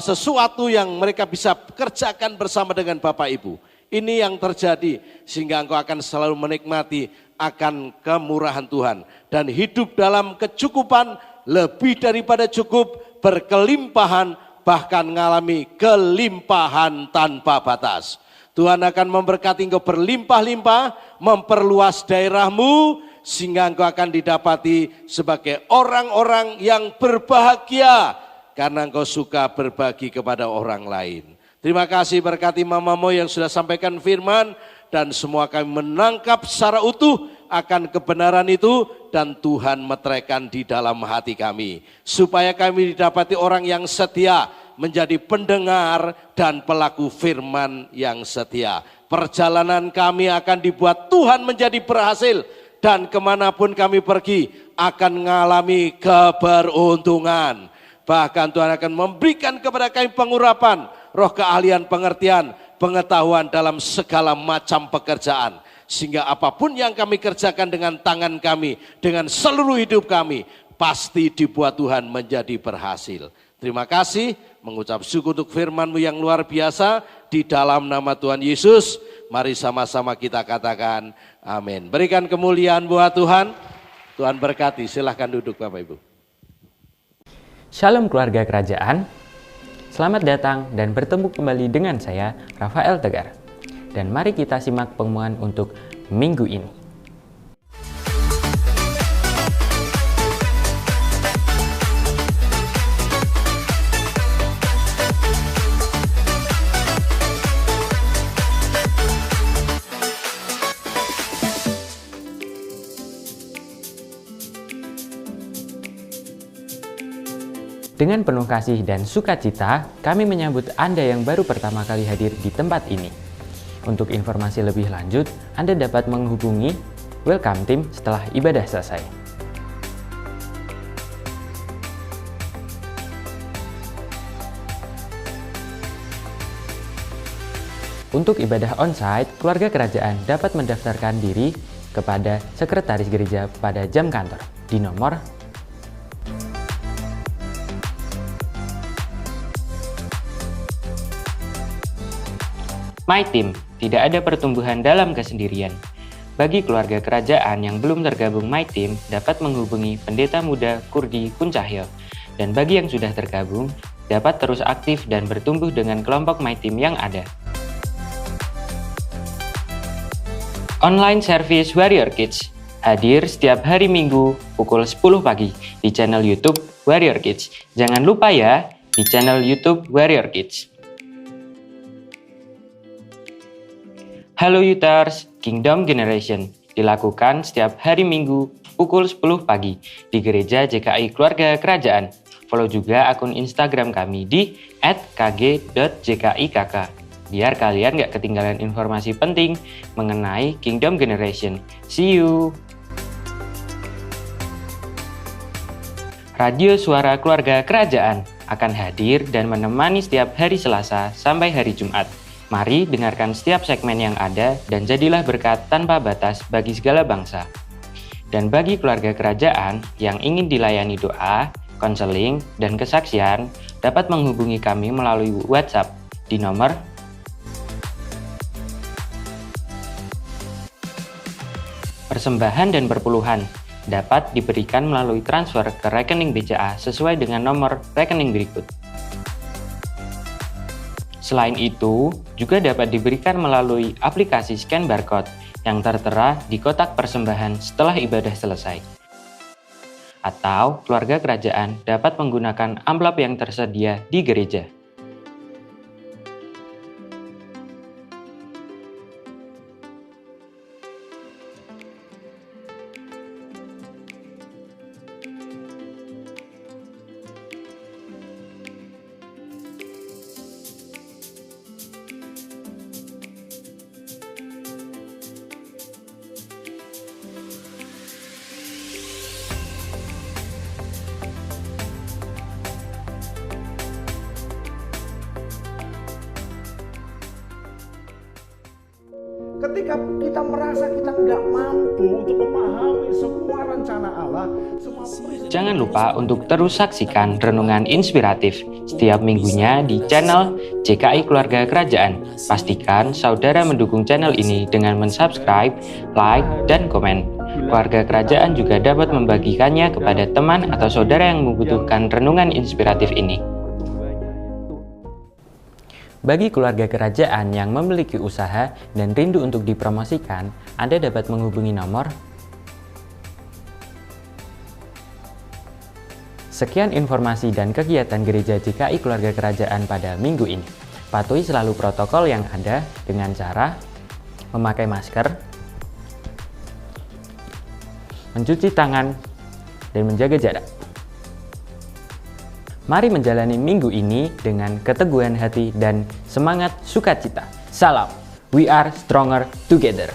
sesuatu yang mereka bisa kerjakan bersama dengan Bapak Ibu. Ini yang terjadi sehingga engkau akan selalu menikmati akan kemurahan Tuhan. Dan hidup dalam kecukupan, lebih daripada cukup, berkelimpahan, bahkan mengalami kelimpahan tanpa batas. Tuhan akan memberkati engkau berlimpah-limpah, memperluas daerahmu, sehingga engkau akan didapati sebagai orang-orang yang berbahagia karena engkau suka berbagi kepada orang lain. Terima kasih berkati Mamamu yang sudah sampaikan firman dan semua kami menangkap secara utuh akan kebenaran itu dan Tuhan meteraikan di dalam hati kami. Supaya kami didapati orang yang setia menjadi pendengar dan pelaku firman yang setia. Perjalanan kami akan dibuat Tuhan menjadi berhasil. Dan kemanapun kami pergi akan mengalami keberuntungan. Bahkan Tuhan akan memberikan kepada kami pengurapan, roh keahlian, pengertian, pengetahuan dalam segala macam pekerjaan. Sehingga apapun yang kami kerjakan dengan tangan kami, dengan seluruh hidup kami, pasti dibuat Tuhan menjadi berhasil. Terima kasih, mengucap syukur untuk firman-Mu yang luar biasa. Di dalam nama Tuhan Yesus, mari sama-sama kita katakan amin. Berikan kemuliaan buat Tuhan. Tuhan berkati, silahkan duduk Bapak Ibu. Shalom keluarga kerajaan. Selamat datang dan bertemu kembali dengan saya, Rafael Tegar. Dan mari kita simak pengumuman untuk minggu ini. Dengan penuh kasih dan sukacita, kami menyambut Anda yang baru pertama kali hadir di tempat ini. Untuk informasi lebih lanjut, Anda dapat menghubungi Welcome Team setelah ibadah selesai. Untuk ibadah onsite, keluarga kerajaan dapat mendaftarkan diri kepada sekretaris gereja pada jam kantor di nomor My Team. Tidak ada pertumbuhan dalam kesendirian. Bagi keluarga kerajaan yang belum tergabung My Team, dapat menghubungi Pendeta Muda Kurdi Kuncahyo. Dan bagi yang sudah tergabung, dapat terus aktif dan bertumbuh dengan kelompok My Team yang ada. Online Service Warrior Kids hadir setiap hari Minggu pukul 10 pagi di channel YouTube Warrior Kids. Jangan lupa ya, di channel YouTube Warrior Kids. Halo Youthers, Kingdom Generation dilakukan setiap hari Minggu pukul 10 pagi di Gereja JKI Keluarga Kerajaan. Follow juga akun Instagram kami di @kg.jkikk biar kalian gak ketinggalan informasi penting mengenai Kingdom Generation. See you! Radio Suara Keluarga Kerajaan akan hadir dan menemani setiap hari Selasa sampai hari Jumat. Mari dengarkan setiap segmen yang ada dan jadilah berkat tanpa batas bagi segala bangsa. Dan bagi keluarga kerajaan yang ingin dilayani doa, konseling, dan kesaksian, dapat menghubungi kami melalui WhatsApp di nomor persembahan dan perpuluhan dapat diberikan melalui transfer ke rekening BCA sesuai dengan nomor rekening berikut. Selain itu, juga dapat diberikan melalui aplikasi scan barcode yang tertera di kotak persembahan setelah ibadah selesai. Atau keluarga kerajaan dapat menggunakan amplop yang tersedia di gereja. Ketika kita merasa kita nggak mampu untuk memahami semua rencana Allah, jangan lupa untuk terus saksikan renungan inspiratif setiap minggunya di channel JKI Keluarga Kerajaan. Pastikan saudara mendukung channel ini dengan mensubscribe, like, dan komen. Keluarga Kerajaan juga dapat membagikannya kepada teman atau saudara yang membutuhkan renungan inspiratif ini. Bagi keluarga kerajaan yang memiliki usaha dan rindu untuk dipromosikan, Anda dapat menghubungi nomor. Sekian informasi dan kegiatan Gereja JKI Keluarga Kerajaan pada minggu ini. Patuhi selalu protokol yang ada dengan cara memakai masker, mencuci tangan, dan menjaga jarak. Mari menjalani minggu ini dengan keteguhan hati dan semangat sukacita. Salam, we are stronger together.